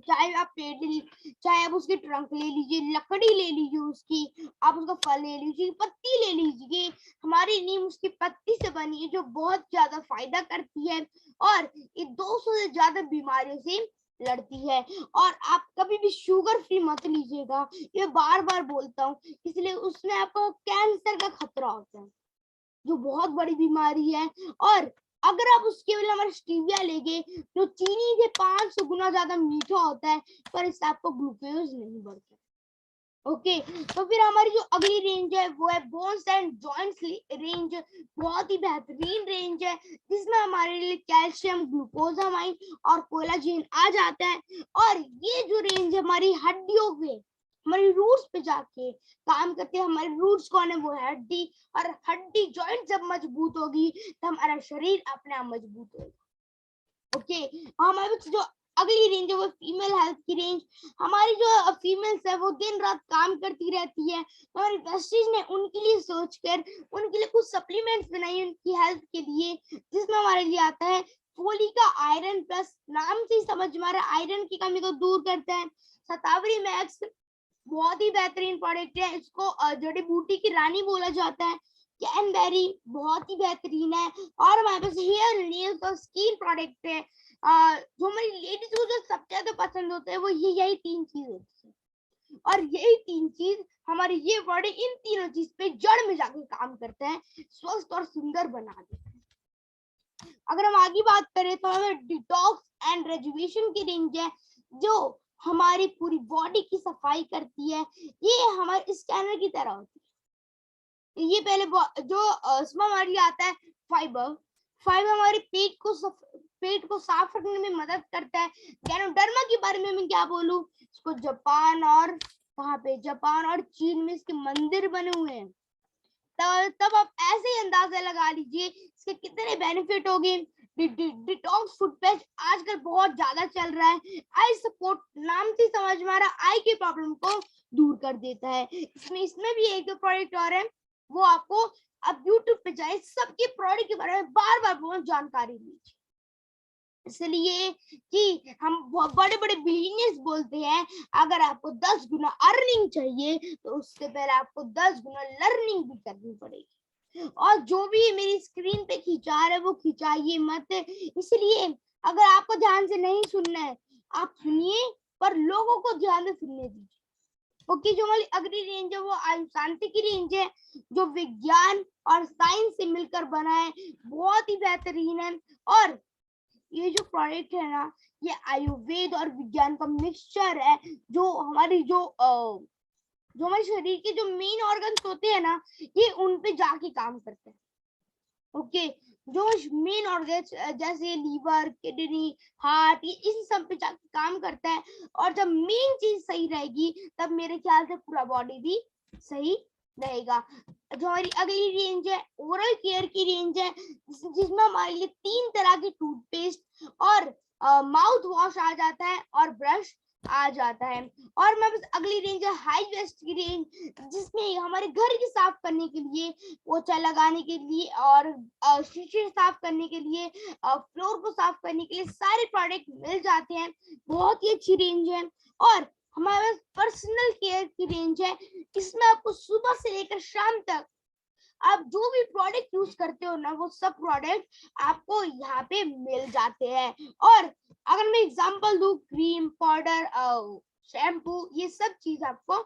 चाहे आप पेड़, चाहे आप उसके ट्रंक ले लीजिए, लकड़ी ले लीजिए उसकी, आप उसका फल ले लीजिए, पत्ती ले लीजिए। हमारी नीम उसकी पत्ती से बनी है, जो बहुत ज्यादा फायदा करती है, और ये 200 से ज्यादा बीमारियों से लड़ती है। और आप कभी भी शुगर फ्री मत लीजिएगा, ये बार बार बोलता हूँ, इसलिए उसमें आपको कैंसर का खतरा होता है, जो बहुत बड़ी बीमारी है। और अगर आप उसके लिए हमारे स्टीविया लेंगे, जो चीनी से 500 गुना ज्यादा मीठा होता है, पर इससे आपको ग्लूकोज नहीं बढ़ता। ओके, तो फिर हमारी जो अगली रेंज है वो है बोन्स एंड जॉइंट्स रेंज। बहुत ही बेहतरीन रेंज है, जिसमें हमारे लिए कैल्शियम, ग्लूकोजामाइन और कोलाजेन आ जाता है। और ये जो रेंज है हमारी हड्डियों पे, हमारी रूट्स पे जाके काम करते हैं। हमारे रूट्स कौन है? वो है हड्डी, और हड्डी जॉइंट जब मजबूत होगी तो हमारा शरीर अपने आप मजबूत होगा। ओके, हमारे जो अगली रेंज है वो फीमेल हेल्थ की रेंज। हमारी जो फीमेल्स है वो दिन रात काम करती रहती है, तो हमारी वेस्टेज ने उनके लिए सोचकर उनके लिए कुछ सप्लीमेंट्स बनाई उनकी हेल्थ के लिए, जिसमें हमारे लिए आता है फोलिका आयरन प्लस। नाम से ही समझ में आ रहा है, आयरन की कमी को दूर करता है। शतावरी मैक्स बहुत ही बेहतरीन प्रोडक्ट है, इसको जड़ी बूटी की रानी बोला जाता है। कैनबेरी बहुत ही बेहतरीन है। और हमारे पास हेयर, नेल्स और स्किन प्रोडक्ट है, जो हमारी लेडीज को जो सबसे ज्यादा पसंद होता है वो यही 3 चीज होती है, और यही 3 चीज हमारी ये बॉडी इन तीनों चीज पे जड़ में जाके काम करते हैं, स्वस्थ और सुंदर बना देते हैं। अगर हम आगे बात करें तो हमें डिटॉक्स एंड रेजुवेशन की रेंज है जो हमारी पूरी बॉडी की सफाई करती है। ये हमारे स्कैनर की तरह होती है। ये पहले जो हमारे लिए आता है फाइबर हमारे पेट को साफ रखने में मदद करता है। गैनोडर्मा के बारे में मैं क्या बोलूं, इसको जापान और चीन में इसके मंदिर बने हुए हैं। तब आप ऐसे ही अंदाजा लगा लीजिए इसके कितने बेनिफिट होंगे। डिटॉक्स फूड पैच आजकल बहुत ज्यादा चल रहा है। आई सपोर्ट नाम से समझ में आ रहा, आई की प्रॉब्लम को दूर कर देता है। इसमें भी एक प्रोडक्ट और है, वो आपको अब यूट्यूब पे जाए सबके प्रोडक्ट के बारे में बार बार बहुत जानकारी लीजिए, इसलिए कि हम बड़े बड़े बिलियनियर्स बोलते हैं अगर आपको 10 गुना अर्निंग चाहिए तो उससे पहले आपको 10 गुना लर्निंग भी करनी पड़ेगी। और जो भी मेरी स्क्रीन पे खिंचा रहा है वो खिंचाइए मत, इसलिए अगर आपको ध्यान से नहीं सुनना है आप सुनिए, पर लोगों को ध्यान से सुनने दीजिए। ओके, जो हमारी अगली रेंज है वो आयु शांति की रेंज है, जो विज्ञान और साइंस से मिलकर बना है, बहुत ही बेहतरीन है। और ये जो प्रोडक्ट है ना, ये आयुर्वेद और विज्ञान का मिक्सचर है, जो हमारी जो हमारे शरीर के जो मेन ऑर्गन्स होते हैं ना, ये उन पे जाके काम करते हैं। ओके, जो मेन ऑर्गन्स जैसे लीवर, किडनी, हार्ट, ये इन सब पे जाके काम करता है। और जब मेन चीज सही रहेगी तब मेरे ख्याल से पूरा बॉडी भी सही रहेगा। जो हमारी अगली रेंज है ओरल केयर की रेंज है, जिसमें हमारे लिए 3 तरह के टूथपेस्ट और माउथ वॉश आ जाता है और ब्रश आ जाता है। और मैं बस अगली रेंज है हाई वेस्ट की रेंज, जिसमें हमारे घर की साफ करने के लिए, पोछा लगाने के लिए और शीशे साफ करने के लिए, फ्लोर को साफ करने के लिए सारे प्रोडक्ट मिल जाते हैं। बहुत ही अच्छी रेंज है। और हमारे पास पर्सनल केयर की रेंज है, इसमें आपको सुबह से लेकर शाम तक आप जो भी प्रोडक्ट यूज करते हो ना, वो सब प्रोडक्ट आपको यहाँ पे मिल जाते हैं। और अगर मैं एग्जांपल दूं, क्रीम, पाउडर, शैम्पू, ये सब चीज आपको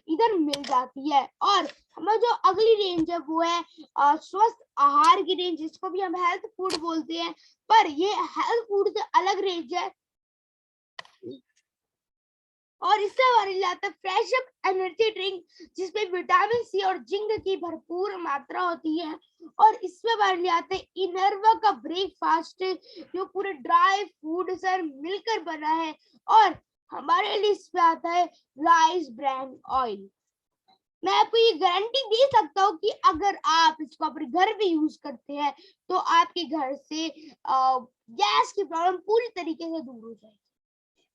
इधर मिल जाती है। और हमारी जो अगली रेंज है वो है स्वस्थ आहार की रेंज, जिसको भी हम हेल्थ फूड बोलते हैं, पर ये हेल्थ फूड से अलग रेंज है। और इससे हमारे लिए आता है फ्रेश अप एनर्जी ड्रिंक, जिसमें विटामिन सी और जिंक की भरपूर मात्रा होती है। और इसमें हमारे लिए आता है इनर्वा का ब्रेकफास्ट, जो पूरे ड्राई फूड से मिलकर बना है। और हमारे लिए इसमें आता है राइस ब्रांड ऑयल। मैं आपको ये गारंटी दे सकता हूँ कि अगर आप इसको अपने घर पे यूज करते हैं तो आपके घर से गैस की प्रॉब्लम पूरी तरीके से दूर हो जाएगी।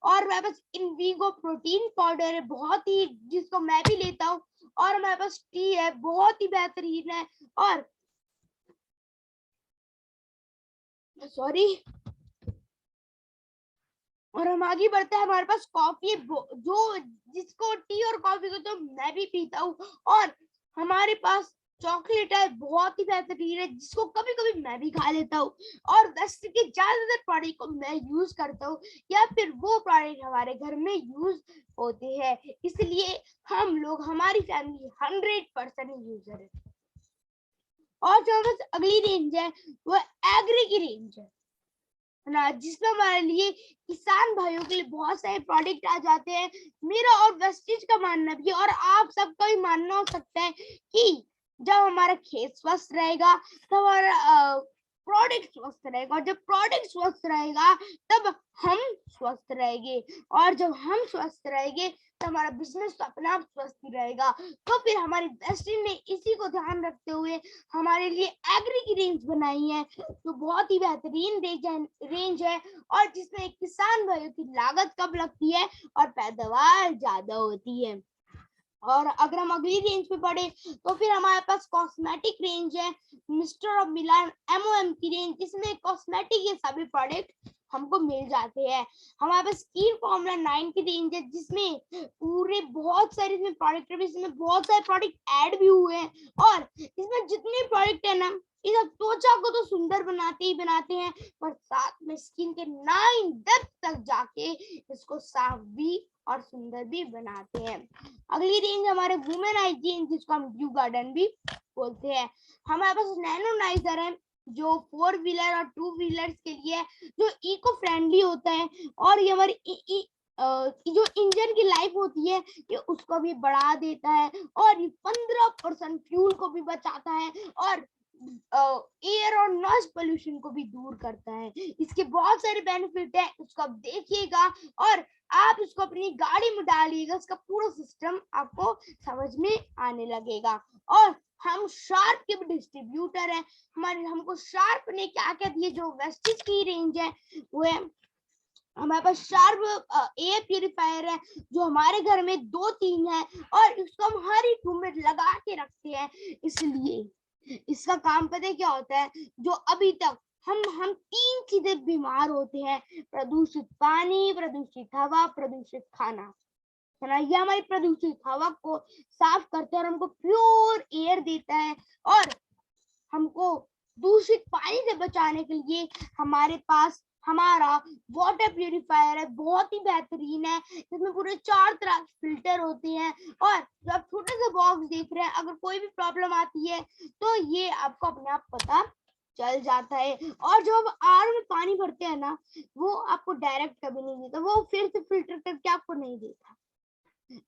और मेरे पास इनवीगो प्रोटीन पाउडर है, बहुत ही, जिसको मैं भी लेता हूँ। और मेरे पास टी है, बहुत ही बेहतरीन है। और और हम आगे बढ़ते हैं, हमारे पास कॉफी, जो जिसको टी और कॉफी को तो मैं भी पीता हूँ। और हमारे पास चॉकलेट है, बहुत ही बेहतरीन है, जिसको कभी कभी मैं भी खा लेता हूँ। और वेस्ट के ज्यादातर प्रोडक्ट को मैं यूज करता हूँ, या फिर वो प्रोडक्ट हमारे घर में यूज होते हैं, इसलिए हम लोग, हमारी फैमिली 100% यूजर है। और जो अगली रेंज है वो एग्री की रेंज है ना, जिसमें हमारे लिए किसान भाइयों के लिए बहुत सारे प्रोडक्ट आ जाते हैं। मेरा और वेस्टेज का मानना भी, और आप सबका भी मानना हो सकता है, कि जब हमारा खेत स्वस्थ रहेगा तब हमारा प्रोडक्ट स्वस्थ रहेगा, और जब प्रोडक्ट स्वस्थ रहेगा तब हम स्वस्थ रहेंगे, और जब हम स्वस्थ रहेंगे तो हमारा बिजनेस तो अपने आप स्वस्थ ही रहेगा। तो फिर हमारी वेस्टिन ने इसी को ध्यान रखते हुए हमारे लिए एग्री की रेंज बनाई है, जो बहुत ही बेहतरीन रेंज है, और जिसमें एक किसान भाइयों की लागत कम लगती है और पैदावार ज्यादा होती है। और अगर हम अगली रेंज पे पढ़े तो फिर हमारे पास कॉस्मेटिक रेंज है, मिस्टर ऑफ मिलान MOM की रेंज, इसमें कॉस्मेटिक के सभी प्रोडक्ट हमको मिल जाते हैं। हमारे पास स्किन फॉर्मूला 9 की रेंज है जिसमें पूरे बहुत सारे इसमें प्रोडक्ट है, इसमें बहुत सारे प्रोडक्ट ऐड भी हुए हैं और इसमें जितने प्रोडक्ट है ना ये सब त्वचा को तो सुंदर बनाते ही बनाते हैं पर साथ में स्किन के 9 डेप्थ तक जाके इसको साफ भी और सुंदर भी बनाते हैं। अगली रेंज हमारे वुमेन हाइजीन जिसको हम ड्यू गार्डन भी बोलते हैं। हमारे पास नैनोनाइजर है जो 4 व्हीलर और 2 व्हीलर्स के लिए जो इको फ्रेंडली होता है और ये हमारी जो इंजन की लाइफ होती है ये उसको भी बढ़ा देता है और ये 15% फ्यूल को भी बचाता है और एयर और नॉइज पोल्यूशन को भी दूर करता है। इसके बहुत सारे बेनिफिट है, उसको आप देखिएगा और आप इसको अपनी गाड़ी में डालिएगा, इसका पूरा सिस्टम आपको समझ में आने लगेगा। और हम शार्प के भी डिस्ट्रीब्यूटर है, हमको शार्प ने क्या क्या दिए, जो वेस्टिज की रेंज है वो है हमारे पास शार्प एयर प्यूरिफायर है जो हमारे घर में 2-3 है और इसको हम हर एक रूम में लगा के रखते हैं। इसलिए इसका काम पता है क्या होता है, जो अभी तक हम 3 चीजें बीमार होते हैं, प्रदूषित पानी, प्रदूषित हवा, प्रदूषित खाना, है ना। ये हमारी प्रदूषित हवा को साफ करते हैं और हमको प्योर एयर देता है और हमको दूषित पानी से बचाने के लिए हमारे पास हमारा वाटर प्यूरिफायर है, बहुत ही बेहतरीन है। इसमें पूरे 4 तरह के फिल्टर होते हैं और जो आप छोटे से बॉक्स देख रहे हैं, अगर कोई भी प्रॉब्लम आती है तो ये आपको अपने आप पता चल जाता है। और जो हम आर में पानी भरते हैं ना वो आपको डायरेक्ट कभी नहीं देता, वो फिर से फिल्टर करके आपको नहीं देता।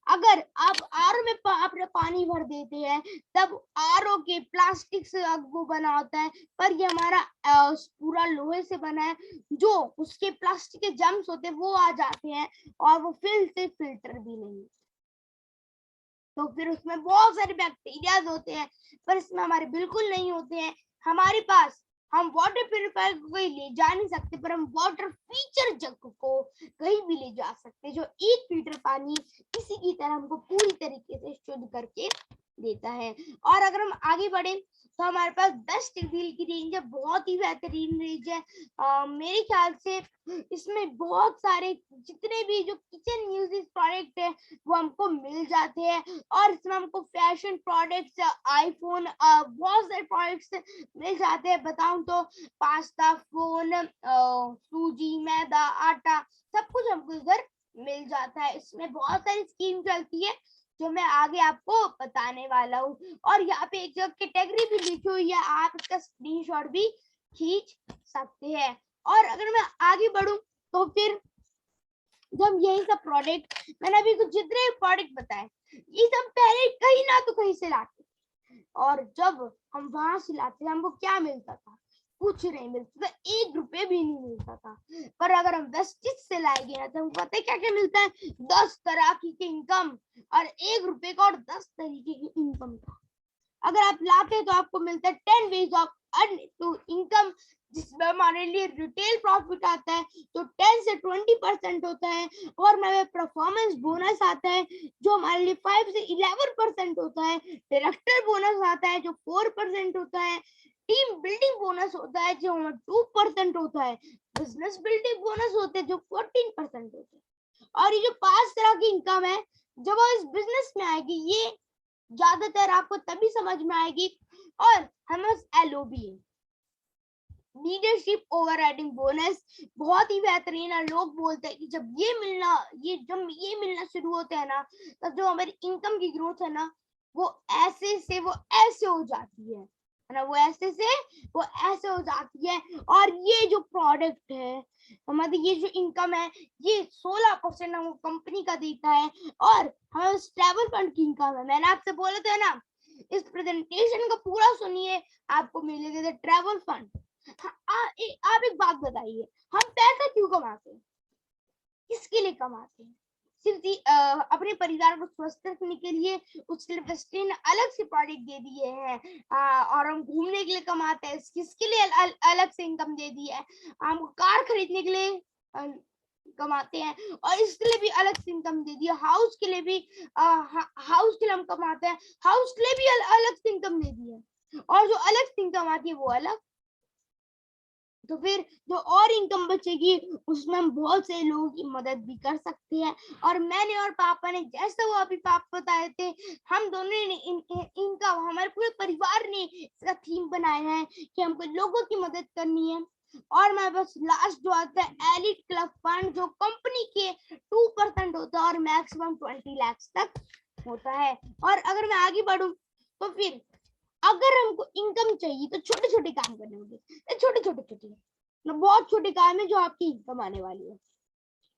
अगर आप आर में अपना पानी भर देते हैं तब आरओ के प्लास्टिक से वो बना होता है, पर ये हमारा पूरा लोहे से बना है, जो उसके प्लास्टिक के जम्स होते हैं वो आ जाते हैं और वो फिर से फिल्टर भी नहीं, तो फिर उसमें बहुत सारे बैक्टीरियाज होते हैं, पर इसमें हमारे बिल्कुल नहीं होते हैं। हमारे पास हम वाटर प्यूरिफायर को कहीं ले जा नहीं सकते, पर हम वाटर फीचर जग को कहीं भी ले जा सकते हैं, जो 1 लीटर पानी किसी की तरह हमको पूरी तरीके से शुद्ध करके देता है। और अगर हम आगे बढ़े तो हमारे पास बेस्ट डील की रेंज है, बहुत ही बेहतरीन रेंज है। मेरे ख्याल से इसमें बहुत सारे जितने भी जो किचन यूजेस प्रोडक्ट है वो हमको मिल जाते हैं और इसमें हमको फैशन प्रोडक्ट्स, आईफोन, बहुत सारे प्रोडक्ट्स मिल जाते हैं। बताऊं तो पास्ता, फोन, सूजी, मैदा, आटा, सब कुछ हमको इधर मिल जाता है। इसमें बहुत सारी स्कीम चलती है जो मैं आगे आपको बताने वाला हूँ। और यहाँ पे एक जगह कैटेगरी भी लिखी हुई है, आप इसका स्क्रीनशॉट भी खींच सकते हैं। और अगर मैं आगे बढ़ूं तो फिर जब यही सब प्रोडक्ट मैंने अभी कुछ जितने प्रोडक्ट बताए ये सब पहले कहीं ना तो कहीं से लाते, और जब हम वहां से लाते हमको क्या मिलता था, कुछ नहीं मिलता था, 1 रुपए भी नहीं मिलता था। पर अगर हम वेस्टिज से लाएंगे ना तो हमको पता है क्या क्या मिलता है, 10 तरह की इनकम और 1 रुपए का और 10 तरीके की इनकम था। अगर आप लाते हैं तो आपको मिलता है 10 ways of earn to income, जिसमें हमारे लिए रिटेल प्रॉफिट आता है जो 10 से 20% होता है, और हमारे परफॉर्मेंस बोनस आता है जो हमारे लिए 5 से 11% होता है, डायरेक्टर बोनस आता है जो 4% होता है, टीम बिल्डिंग बोनस होता है जो 2% होता है, बिजनेस बिल्डिंग बोनस होते हैं जो 14% होते हैं। और ये जो 5 तरह की इनकम है जब वो इस बिजनेस में आएगी ये ज्यादातर आपको तभी समझ में आएगी। और हमें एलओबी लीडरशिप ओवरराइडिंग बोनस बहुत ही बेहतरीन है। लोग बोलते हैं कि जब ये मिलना शुरू होता है ना तब जो हमारी इनकम की ग्रोथ है ना वो ऐसे से वो ऐसे हो जाती है ना, वो ऐसे से वो ऐसे हो जाती है। और ये जो प्रोडक्ट है हमारी ये जो इनकम है ये 16% हमको कंपनी का देता है, और हमें ट्रैवल फंड की इनकम है। मैंने आपसे बोला था ना इस प्रेजेंटेशन को पूरा सुनिए, आपको मिलेगा ट्रैवल फंड। आप एक बात बताइए, हम पैसा क्यों कमाते हैं, किसके लिए कमाते हैं? सिर्फ अपने परिवार को स्वस्थ रखने के लिए, उसके लिए वेस्टर्न ने अलग से प्रोडक्ट दे दिए हैं, और हम घूमने के लिए कमाते हैं, किसके लिए अलग से इनकम दे दी है, हम कार खरीदने के लिए कमाते हैं और इसके लिए भी अलग से इनकम दे दी है, हाउस के लिए भी हाउस के लिए हम कमाते हैं, हाउस के लिए भी अलग से इनकम दे दी है, और जो अलग से इनकम आती है वो अलग। तो फिर जो और इनकम बचेगी उसमें हम बहुत से लोगों की मदद भी कर सकते हैं। और मैंने और पापा ने, जैसे वो अभी पापा बताए थे, हम दोनों ने इनका हमारे पूरे परिवार ने इसका थीम बनाया है कि हमको लोगों की मदद करनी है। और मैं बस लास्ट जो आता है एलिट क्लब फंड, जो कंपनी के 2% होता है और मैक्सिमम 20 लाख तक होता है। और अगर मैं आगे बढ़ूं तो फिर अगर हमको इनकम चाहिए तो छोटे छोटे काम करने होंगे, छोटे बहुत छोटे काम है जो आपकी इनकम आने वाली है।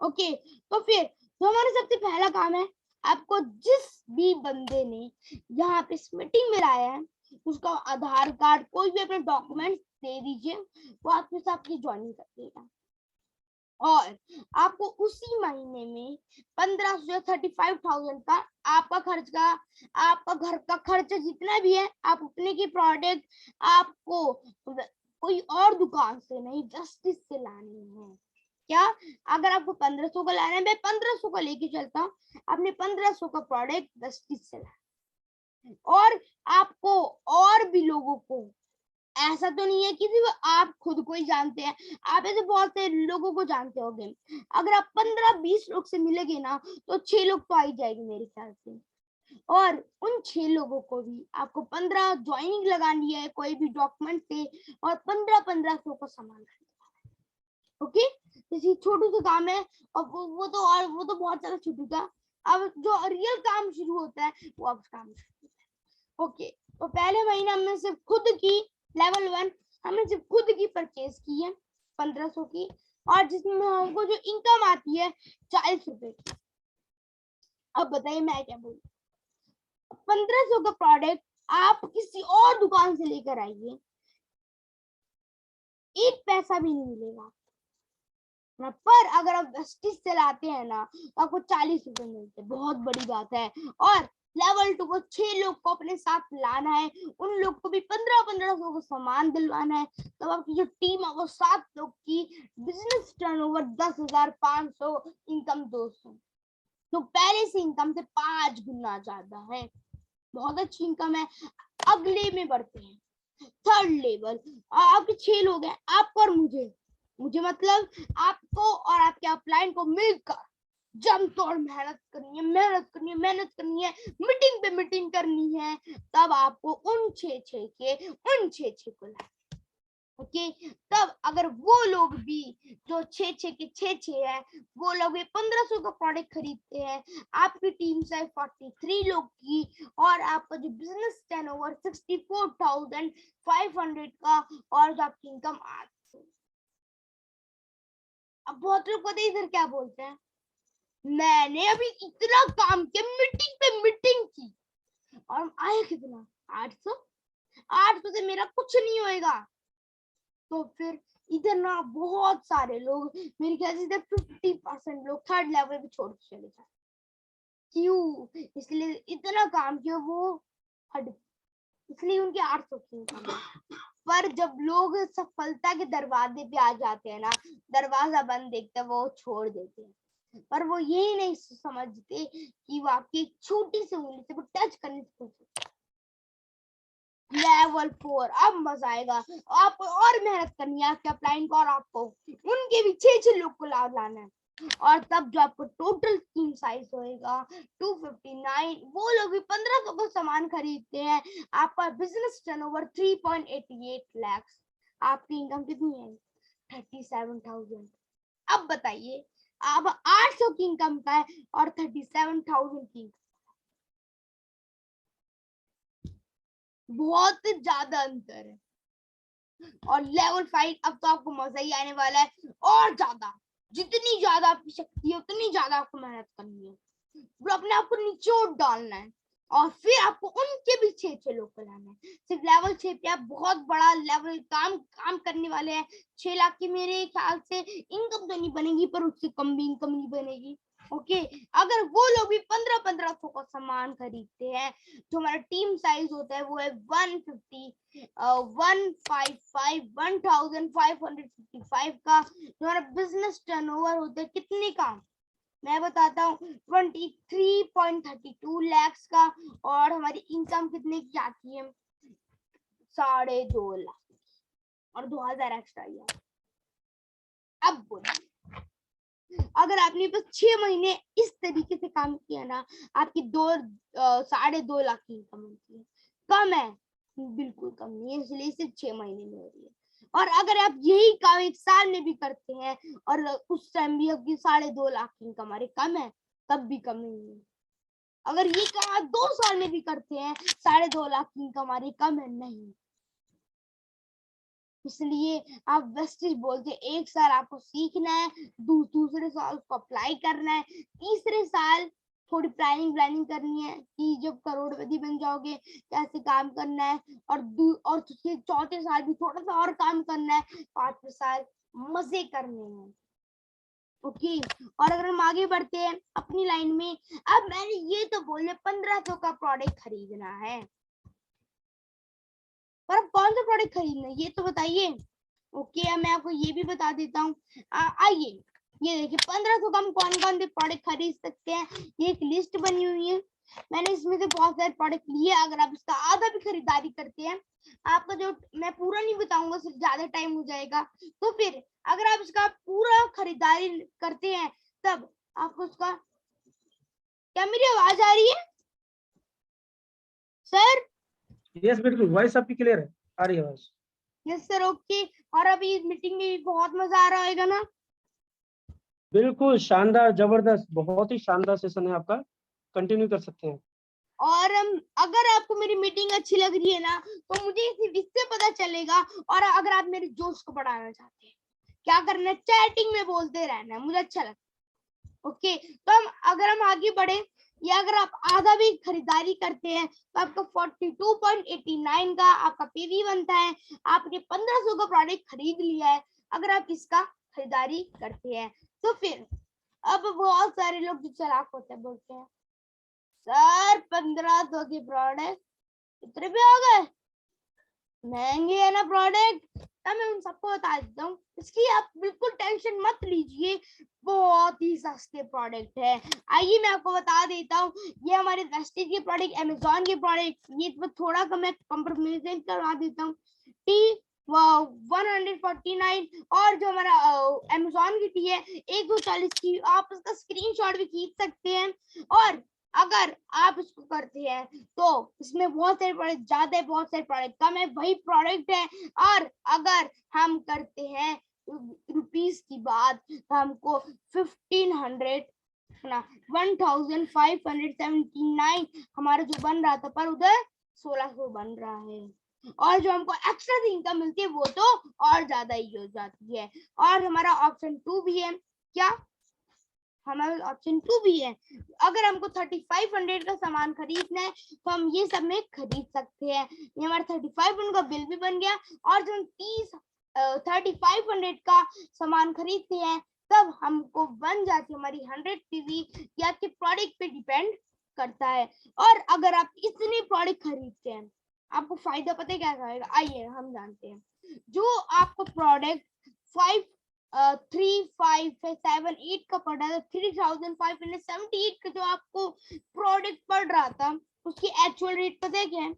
ओके, तो फिर तो हमारा सबसे पहला काम है, आपको जिस भी बंदे ने यहाँ पे इस मीटिंग में लाया है उसका आधार कार्ड, कोई भी अपने डॉक्यूमेंट दे दीजिए, वो आपके साथ ज्वाइनिंग कर देगा। और आपको उसी महीने में 15 से 35,000 का आपका घर का खर्चा जितना भी है, आप अपने की प्रोडक्ट आपको कोई और दुकान से नहीं, जस्टिस से लानी है। क्या? अगर आपको 1500 का लाना है, मैं 1500 का लेके चलता हूँ, आपने 1500 का प्रोडक्ट जस्टिस से लाना। और आपको और भी लोगों को, ऐसा तो नहीं है कि सिर्फ आप खुद को ही जानते हैं, आप ऐसे बहुत से लोगों को जानते होंगे। अगर आप 15-20 लोग से मिलेंगे ना तो 6 लोग तो आ ही जाएंगे मेरे ख्याल से। और उन 6 लोगों को भी आपको 15 ज्वाइनिंग लगानी है कोई भी डॉक्यूमेंट से, और 1500 का सामान खरीदना है। ओके, जैसे छोटू सा काम है, और वो तो बहुत ज्यादा छोटू था। अब जो रियल काम शुरू होता है वो अब काम शुरू होता है। ओके, तो पहले महीने हमने सिर्फ खुद की लेवल 1 हमने सिर्फ खुद की परचेज की है 1500 की, और जिसमें हमको जो इनकम आती है 40 रुपए की। अब बताइए मैं क्या बोलूं, 1500 का प्रोडक्ट आप किसी और दुकान से लेकर आइए, 1 पैसा भी नहीं मिलेगा ना, पर अगर आप जस्टिस से लाते हैं ना तो आपको 40 रुपए मिलते हैं, बहुत बड़ी बात है। और लेवल 2 को 6 लोग को अपने साथ लाना है, उन लोग को भी 1500 को सामान दिलवाना है, तब आपकी जो टीम है वो 7 लोग की, बिजनेस टर्नओवर 10,500, इनकम 200, तो पहले से इनकम से 5 गुना ज्यादा है, बहुत अच्छी इनकम है। अगले में बढ़ते हैं, थर्ड लेवल। आपके 6 लोग हैं, आपको और मुझे मतलब आपको और आपके अपलाइन को मिलकर जमतोड़ मेहनत करनी है, मीटिंग पे मीटिंग करनी है, तब आपको उन 6 को लाना। ओके, तब अगर वो लोग भी जो 6 के 6 है, वो लोग भी 1500 का प्रोडक्ट खरीदते हैं, आपकी टीम से 43 लोग की, और आपका जो बिजनेस टर्नओवर 64,500 का, और जो आपकी इनकम 800। अब बहुत लोग पता है इधर क्या बोलते हैं, मैंने अभी इतना काम किया, मीटिंग पे मीटिंग की, और आया कितना 800 से मेरा कुछ नहीं होएगा। तो फिर इधर ना बहुत सारे लोग, मेरे ख्याल से 50% लोग थर्ड लेवल पे छोड़ के चले जाते। क्यों? इसलिए इतना काम किया वो हट, इसलिए उनके 800 की इनकम है। पर जब लोग सफलता के दरवाजे पे आ जाते हैं ना, दरवाजा बंद देखते हैं वो छोड़ देते हैं, पर वो यही नहीं समझते कि वो आपकी एक छोटी सी उंगली से वो टच करने से लेवल 4, अब मजा आएगा। आपको और मेहनत करनी है, आपके अपलाइन को और आपको उनके भी 6 लोग को लाना है, और तब जो आपको टोटल टीम साइज होएगा 259, वो लोग भी 1500 का सामान खरीदते हैं, आपका बिजनेस टर्नओवर 3.88 लाख, आपकी इनकम कितनी है 37,000। अब बताइए, अब 800 की इनकम का है और 37,000 की, बहुत ज्यादा अंतर है। और लेवल 5 अब तो आपको मजा ही आने वाला है, और ज्यादा, जितनी ज्यादा आपकी शक्ति है उतनी ज्यादा आपको मेहनत करनी है, अपने आप को निचोड़ डालना है, और फिर आपको उनके भी 6 लोग को लाना है। सिर्फ लेवल 6 पे आप बहुत बड़ा लेवल काम करने वाले हैं। 6 लाख की मेरे ख्याल से इनकम तो नहीं बनेगी, पर उससे कम भी इनकम नहीं बनेगी। ओके, अगर वो लोग भी 1500 का सामान खरीदते हैं, जो हमारा टीम साइज होता है वो है 1555 का, जो हमारा बिजनेस टर्नओवर होता है कितने का मैं बताता हूँ 23.32 लाख का, और हमारी इनकम कितने की आती है 2.5 लाख, और 2000 एक्स्ट्रा अब बोलिए, अगर आपने बस 6 महीने इस तरीके से काम किया ना, आपकी 2.5 लाख की इनकम होती है। कम है? बिल्कुल कम नहीं है, इसलिए सिर्फ 6 महीने में हो रही है। और अगर आप यही काम 1 साल में भी करते हैं और उस टाइम भी आपकी 2.5 लाख की इनकम हमारे कम है, तब भी कम नहीं है। अगर ये काम आप 2 साल में भी करते हैं, 2.5 लाख की इनकम हमारी कम है नहीं। इसलिए आप वेस्टेज बोलते हैं, 1 साल आपको सीखना है, दूसरे साल उसको अप्लाई करना है, तीसरे साल थोड़ी प्लानिंग करनी है कि जब करोड़पति बन जाओगे कैसे काम करना है, और चौथे साल भी थोड़ा सा और काम करना है, 5वें साल मजे करने हैं। ओके, और अगर हम आगे बढ़ते हैं अपनी लाइन में, अब मैंने ये तो बोले 1500 का प्रोडक्ट खरीदना है, पर अब कौन सा प्रोडक्ट खरीदना है ये तो बताइए। ओके, अब मैं आपको ये भी बता देता हूँ। आइए ये देखिए 1500 का हम कौन कौन से प्रोडक्ट खरीद सकते हैं, ये एक लिस्ट बनी हुई है। मैंने इसमें से बहुत सारे प्रोडक्ट लिए। अगर आप इसका आधा भी खरीदारी करते हैं, आपका जो, मैं पूरा नहीं बताऊंगा, सिर्फ ज्यादा टाइम हो जाएगा, तो फिर अगर आप इसका पूरा खरीदारी करते हैं तब आपको उसका, क्या मेरी आवाज आ रही है सर? यस बिल्कुल, वॉइस आपकी क्लियर है, आ रही है आवाज। Yes sir, okay. और अभी इस मीटिंग में भी बहुत मजा आ रहा होगा ना? बिल्कुल शानदार, जबरदस्त, बहुत ही शानदार सेशन है आपका, कंटिन्यू कर सकते हैं। और अगर आपको मेरी मीटिंग अच्छी लग रही है ना, तो मुझे इससे पता चलेगा। और अगर आप मेरे जोश को बढ़ाना चाहते हैं, क्या करना है, चैटिंग में बोलते रहना है, मुझे अच्छा लगता है। ओके, तो अगर हम आगे बढ़े, या अगर आप आधा भी खरीदारी करते हैं तो आपका 42.89 का आपका पीवी बनता है। आपने 1500 का प्रोडक्ट खरीद लिया है अगर आप इसका खरीदारी करते हैं। तो फिर अब बहुत सारे लोग जो चालाक होते हैं बोलते हैं, सर 1500 के प्रोडक्ट कितने पे हो गए, महंगे है ना प्रोडक्ट। तब मैं उन सबको बता देता हूँ, इसकी आप बिल्कुल टेंशन मत लीजिए, बहुत ही सस्ते प्रोडक्ट है। आइए मैं आपको बता देता हूँ, ये हमारे वेस्टेज के प्रोडक्ट, अमेजोन के प्रोडक्ट, ये तो थोड़ा सा मैं कंप्रोमाइज करवा देता हूँ। टी 149, और जो हमारा अमेजोन की टी है 140 की, आप उसका स्क्रीनशॉट भी खींच सकते हैं। और अगर आप इसको करते हैं तो इसमें बहुत सारे प्रोडक्ट ज्यादा है, बहुत सारे प्रोडक्ट कम है, वही प्रोडक्ट है। और अगर हम करते हैं रुपीस की बात, तो हमको 1500 ना 1579 हमारा जो बन रहा था, पर उधर 1600 बन रहा है। और जो हमको एक्स्ट्रा इनकम मिलती है वो तो और ज्यादा ही हो जाती है। और हमारा ऑप्शन 2 भी है, क्या हमारा ऑप्शन 2 भी है, अगर हमको 3500 का सामान खरीदना है तो हम ये सब में खरीद सकते हैं। ये हमारा 3500 का बिल भी बन गया। और जब 3500 का सामान खरीदते हैं तब हमको बन जाती है हमारी 100 पीवी, या आपके प्रोडक्ट पे डिपेंड करता है। और अगर आप इतने प्रोडक्ट खरीदते हैं, आपको फायदा पता है क्या होगा, आइए हम जानते हैं। जो आपको प्रोडक्ट 3,5,7,8 का पड़ रहा था, 3,578 का जो आपको प्रोडक्ट पड़ रहा था, उसकी एक्चुअल रेट पता है क्या है,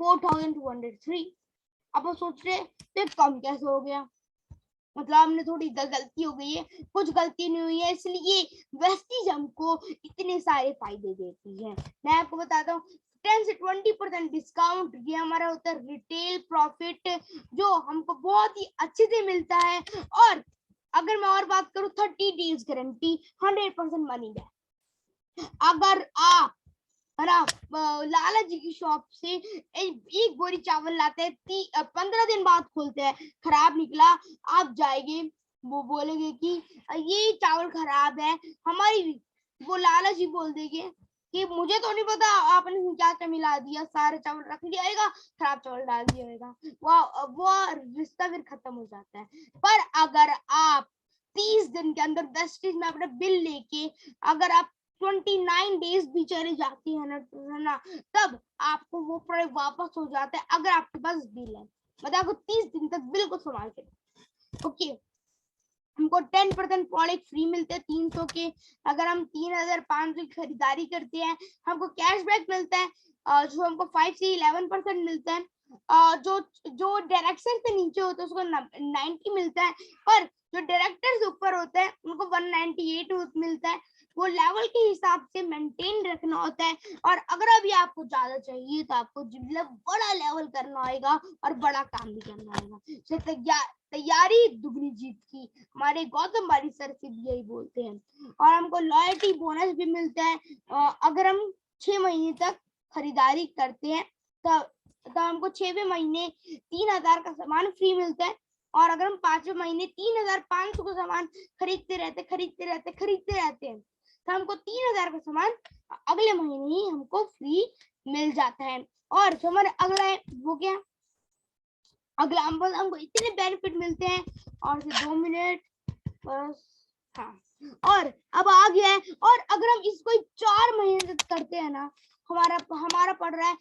4,203। अब वो सोच रहे तो कम कैसे हो गया, मतलब हमने थोड़ी गलती हो गई है, कुछ गलती नहीं हुई है, इसलिए वेस्टेज हमको इतने सारे फायदे देती है। मैं आपको बताता हूँ, 10 से 20% डिस्काउंट, ये हमारा होता है रिटेल प्रॉफिट, जो हमको बहुत ही अच्छे से मिलता है। और अगर मैं और बात करूं, 30 डेज गारंटी, 100% मनी बैक। अगर आप लाला जी की शॉप से एक बोरी चावल लाते हैं, 15 दिन बाद खोलते हैं, खराब निकला, आप जाएंगे, वो बोलेंगे कि ये चावल खराब है, हमारी वो लाला जी बोल देंगे कि मुझे तो नहीं पता आपने क्या क्या मिला दिया, सारे चावल रख लिया, खराब चावल डाल दिया, वो रिश्ता फिर खत्म हो जाता है। पर अगर आप 30 दिन के अंदर वेस्टेज में अपना बिल लेके अगर आप 29 डेज भी चले जाती है ना, तब आपको वो प्रोडक्ट वापस हो जाता है, अगर आपके पास बिल है, मतलब आपको 30 दिन तक बिल को संभाल के। ओके, हमको 10% प्रोडक्ट फ्री मिलते हैं 300 के। अगर हम 3,500 की खरीदारी करते हैं, हमको कैशबैक मिलता है, जो हमको 5 से 11% मिलता है। जो जो डायरेक्टर से नीचे होता है उसको 90 मिलता है, पर जो डायरेक्टर से ऊपर होते हैं उनको 198 मिलता है। वो लेवल के हिसाब से मेंटेन रखना होता है। और अगर अभी आपको ज्यादा चाहिए तो आपको बड़ा लेवल करना होगा और बड़ा काम भी करना होगा। तैयारी दुगनी जीत की, हमारे गौतम बारी सर से भी यही बोलते हैं। और हमको लॉयल्टी बोनस भी मिलता है। अगर हम 6 महीने तक खरीदारी करते हैं तो हमको 6वें महीने 3000 का सामान फ्री मिलता है। और अगर हम 5वें महीने 3500 का सामान खरीदते रहते हैं तो हमको 3000 का सामान अगले महीने ही हमको फ्री मिल जाता है। और जो हमारे अगला है वो क्या, अगला हमको इतने बेनिफिट मिलते हैं। और 2 मिनट बस, हाँ। और अब आ गया है, और अगर हम इसको 4 महीने तक करते हैं ना, हमारा पड़ रहा है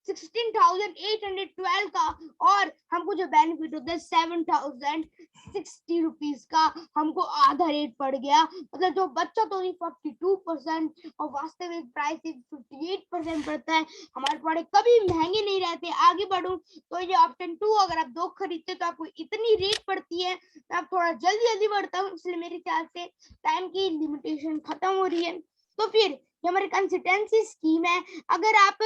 16,812 का। और हमको जो बेनिफिट होता है 7,060 रुपीज का हमको आधा रेट पड़ गया। मतलब जो बच्चा तो 42% और वास्तविक प्राइस 58% पड़ता है। हमारे पढ़े कभी महंगे नहीं रहते। आगे बढ़ूं तो ये ऑप्शन 2, अगर आप 2 खरीदते तो आपको इतनी रेट पड़ती है। तो आप थोड़ा जल्दी बढ़ता हूँ, इसलिए मेरे ख्याल से टाइम की लिमिटेशन खत्म हो रही है। तो फिर ये हमारी कंसिस्टेंसी स्कीम है। अगर आप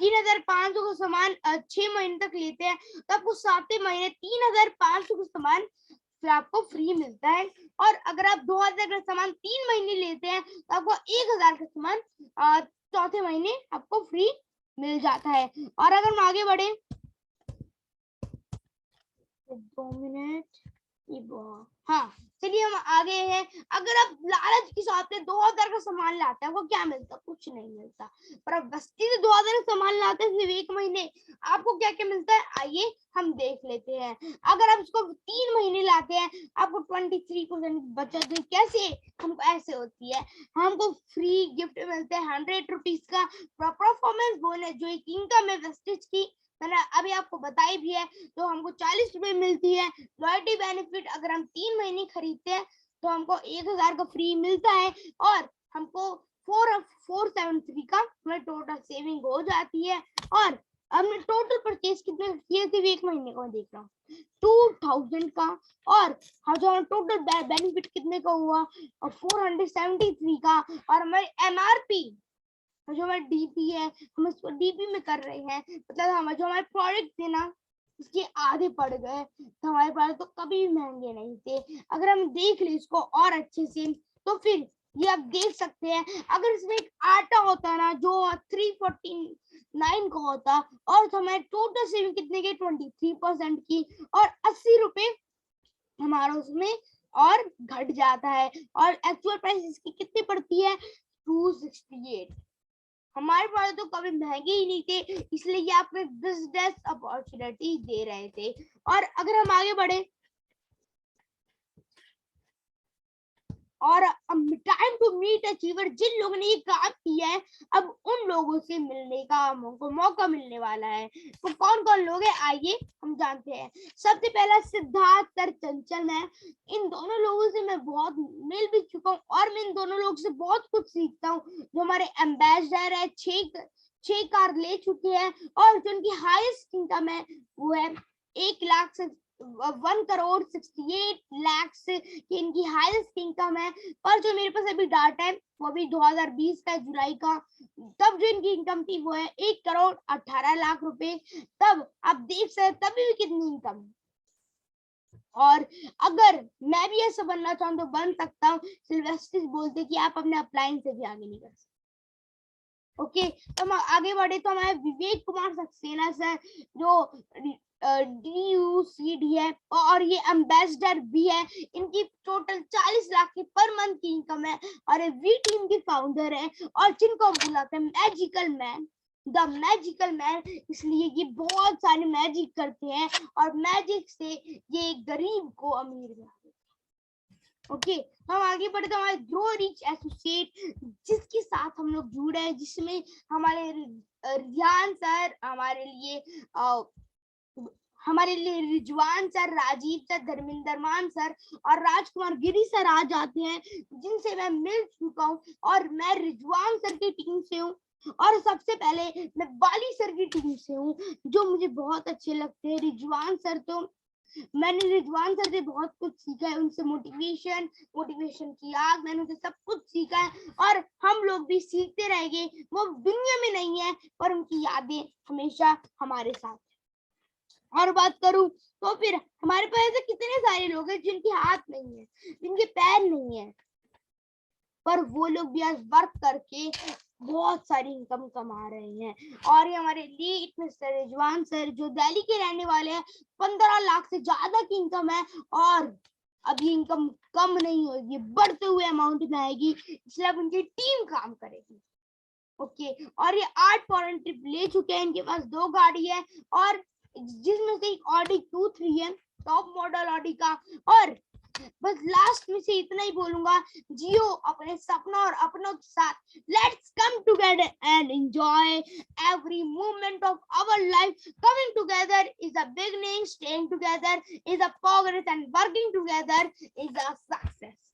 3,500 का सामान 6 महीने तक लेते हैं तो आपको 7वें महीने 3,500 का सामान फिर आपको फ्री मिलता है। और अगर आप 2,000 का सामान 3 महीने लेते हैं तो आपको 1,000 का सामान 4थे महीने आपको फ्री मिल जाता है। और अगर हम आगे बढ़े 2 मिनट, हाँ चलिए हम आगे हैं। अगर आप लालच के साथ 2,000 का सामान लाते हैं, आपको क्या मिलता है? कुछ नहीं मिलता। पर आप बस्ती से 2,000 का सामान लाते हैं सिर्फ 1 महीने, आपको क्या क्या मिलता है आइए हम देख लेते हैं। अगर आप इसको 3 महीने लाते हैं आपको 23% बचत। कैसे? हमको ऐसे होती है, हमको फ्री गिफ्ट मिलते हैं 100 रुपीज का परफॉर्मेंस बोनस, जो एक इनकम है वेस्टेज की, मैंने अभी आपको बताई भी है। तो हमको 40 रुपए मिलती है। लॉयल्टी बेनिफिट अगर हम 3 महीने खरीदते हैं तो हमको 1,000 का फ्री मिलता है। और हमको 473 का टोटल सेविंग हो जाती है। और हमने टोटल परचेज कितने किए थे 1 महीने का देख रहा हूँ 2,000 का। और जो टोटल बेनिफिट कितने का हुआ 473 का। और हमारे MRP जो हमारे डीपी है हम इसको डीपी में कर रहे हैं, मतलब हम जो हमारे प्रोडक्ट थे ना उसके आधे पड़ गए। तो हमारे प्रोडक्ट तो कभी भी महंगे नहीं थे। अगर हम देख ले इसको और अच्छे से तो फिर ये आप देख सकते हैं। अगर इसमें एक आटा होता ना जो 349 का होता, और तो हमारे टोटल सेविंग कितने के 23% की, और 80 रुपए हमारा उसमें और घट जाता है। और एक्चुअल प्राइस इसकी कितनी पड़ती है 268। हमारे पास तो कभी महंगे ही नहीं थे, इसलिए ये आपको बिजनेस अपॉर्चुनिटी दे रहे थे। और अगर हम आगे बढ़े और टाइम टू मीट अचीवर, जिन लोगों ने ये काम किया है अब उन लोगों से मिलने का हमको मौका मिलने वाला है। तो कौन कौन लोग हैं आइए हम जानते हैं। सबसे पहला सिद्धार्थ सर चंचल है। इन दोनों लोगों से मैं बहुत मिल भी चुका हूँ और मैं इन दोनों लोगों से बहुत कुछ सीखता हूँ। जो हमारे एम्बेसडर है 6 कार ले चुके हैं, और जो उनकी हाईएस्ट इनकम है वो है 1,68,00,000 की इनकी हाईएस्ट इनकम है। और जो मेरे पास अभी डाटा है वो भी 2020 का जुलाई का, तब जो इनकी इनकम थी वो है 1,18,00,000 रुपए। तब आप देख सकते तभी भी कितनी इनकम है। और अगर मैं भी ऐसा बनना चाहूँ तो बन सकता हूँ। सिल्वेस्ट्रिस बोलते कि आप अपने अपलाइन से भी आगे नहीं कर सकते। ओके तो हम आगे बढ़े तो हमारे विवेक कुमार सक्सेना सर जो DUCD है और ये एम्बेसडर भी है। इनकी टोटल 40 लाख की पर मंथ की इनकम है और ये वी टीम के फाउंडर है और जिनको हम बुलाते हैं magical man, the magical man, इसलिए ये बहुत सारे मैजिक करते हैं और मैजिक से ये गरीब को अमीर बना देते हैं। ओके हम आगे बढ़े तो हमारे ग्रो रिच एसोसिएट जिसके साथ हम लोग जुड़े हैं, जिसमें हमारे रियान सर, हमारे लिए रिजवान सर, राजीव सर, धर्मेंद्र मान सर और राजकुमार गिरी सर आ जाते हैं, जिनसे मैं मिल चुका हूँ। और मैं रिजवान सर की टीम से हूँ और सबसे पहले मैं बाली सर की टीम से हूँ, जो मुझे बहुत अच्छे लगते हैं। रिजवान सर, तो मैंने रिजवान सर से बहुत कुछ सीखा है, उनसे मोटिवेशन की आग, मैंने उनसे सब कुछ सीखा है और हम लोग भी सीखते रहेंगे। वो दुनिया में नहीं है पर उनकी यादें हमेशा हमारे साथ। और बात करूं तो फिर हमारे पास ऐसे कितने सारे लोग हैं जिनके हाथ नहीं है, जिनके पैर नहीं है, पर वो लोग भी आज वर्क करके बहुत सारी इनकम कमा रहे हैं। और ये हमारे लीड मिस्टर रिजवान सर, जो दिल्ली के रहने वाले हैं, 15 लाख से ज्यादा की इनकम है और अब ये इनकम कम नहीं होगी, बढ़ते हुए अमाउंट में आएगी, इसलिए अब उनकी टीम काम करेगी। ओके, और ये 8 फॉरेन ट्रिप ले चुके हैं, इनके पास 2 गाड़ी है और जिसमें से एक ऑडी Q3 है, टॉप मॉडल ऑडी का। और बस लास्ट में से इतना ही बोलूंगा, जियो अपने सपनों और अपनों के साथ। Let's come together and enjoy every moment of our life. Coming together is a beginning, staying together is a progress and working together is a success.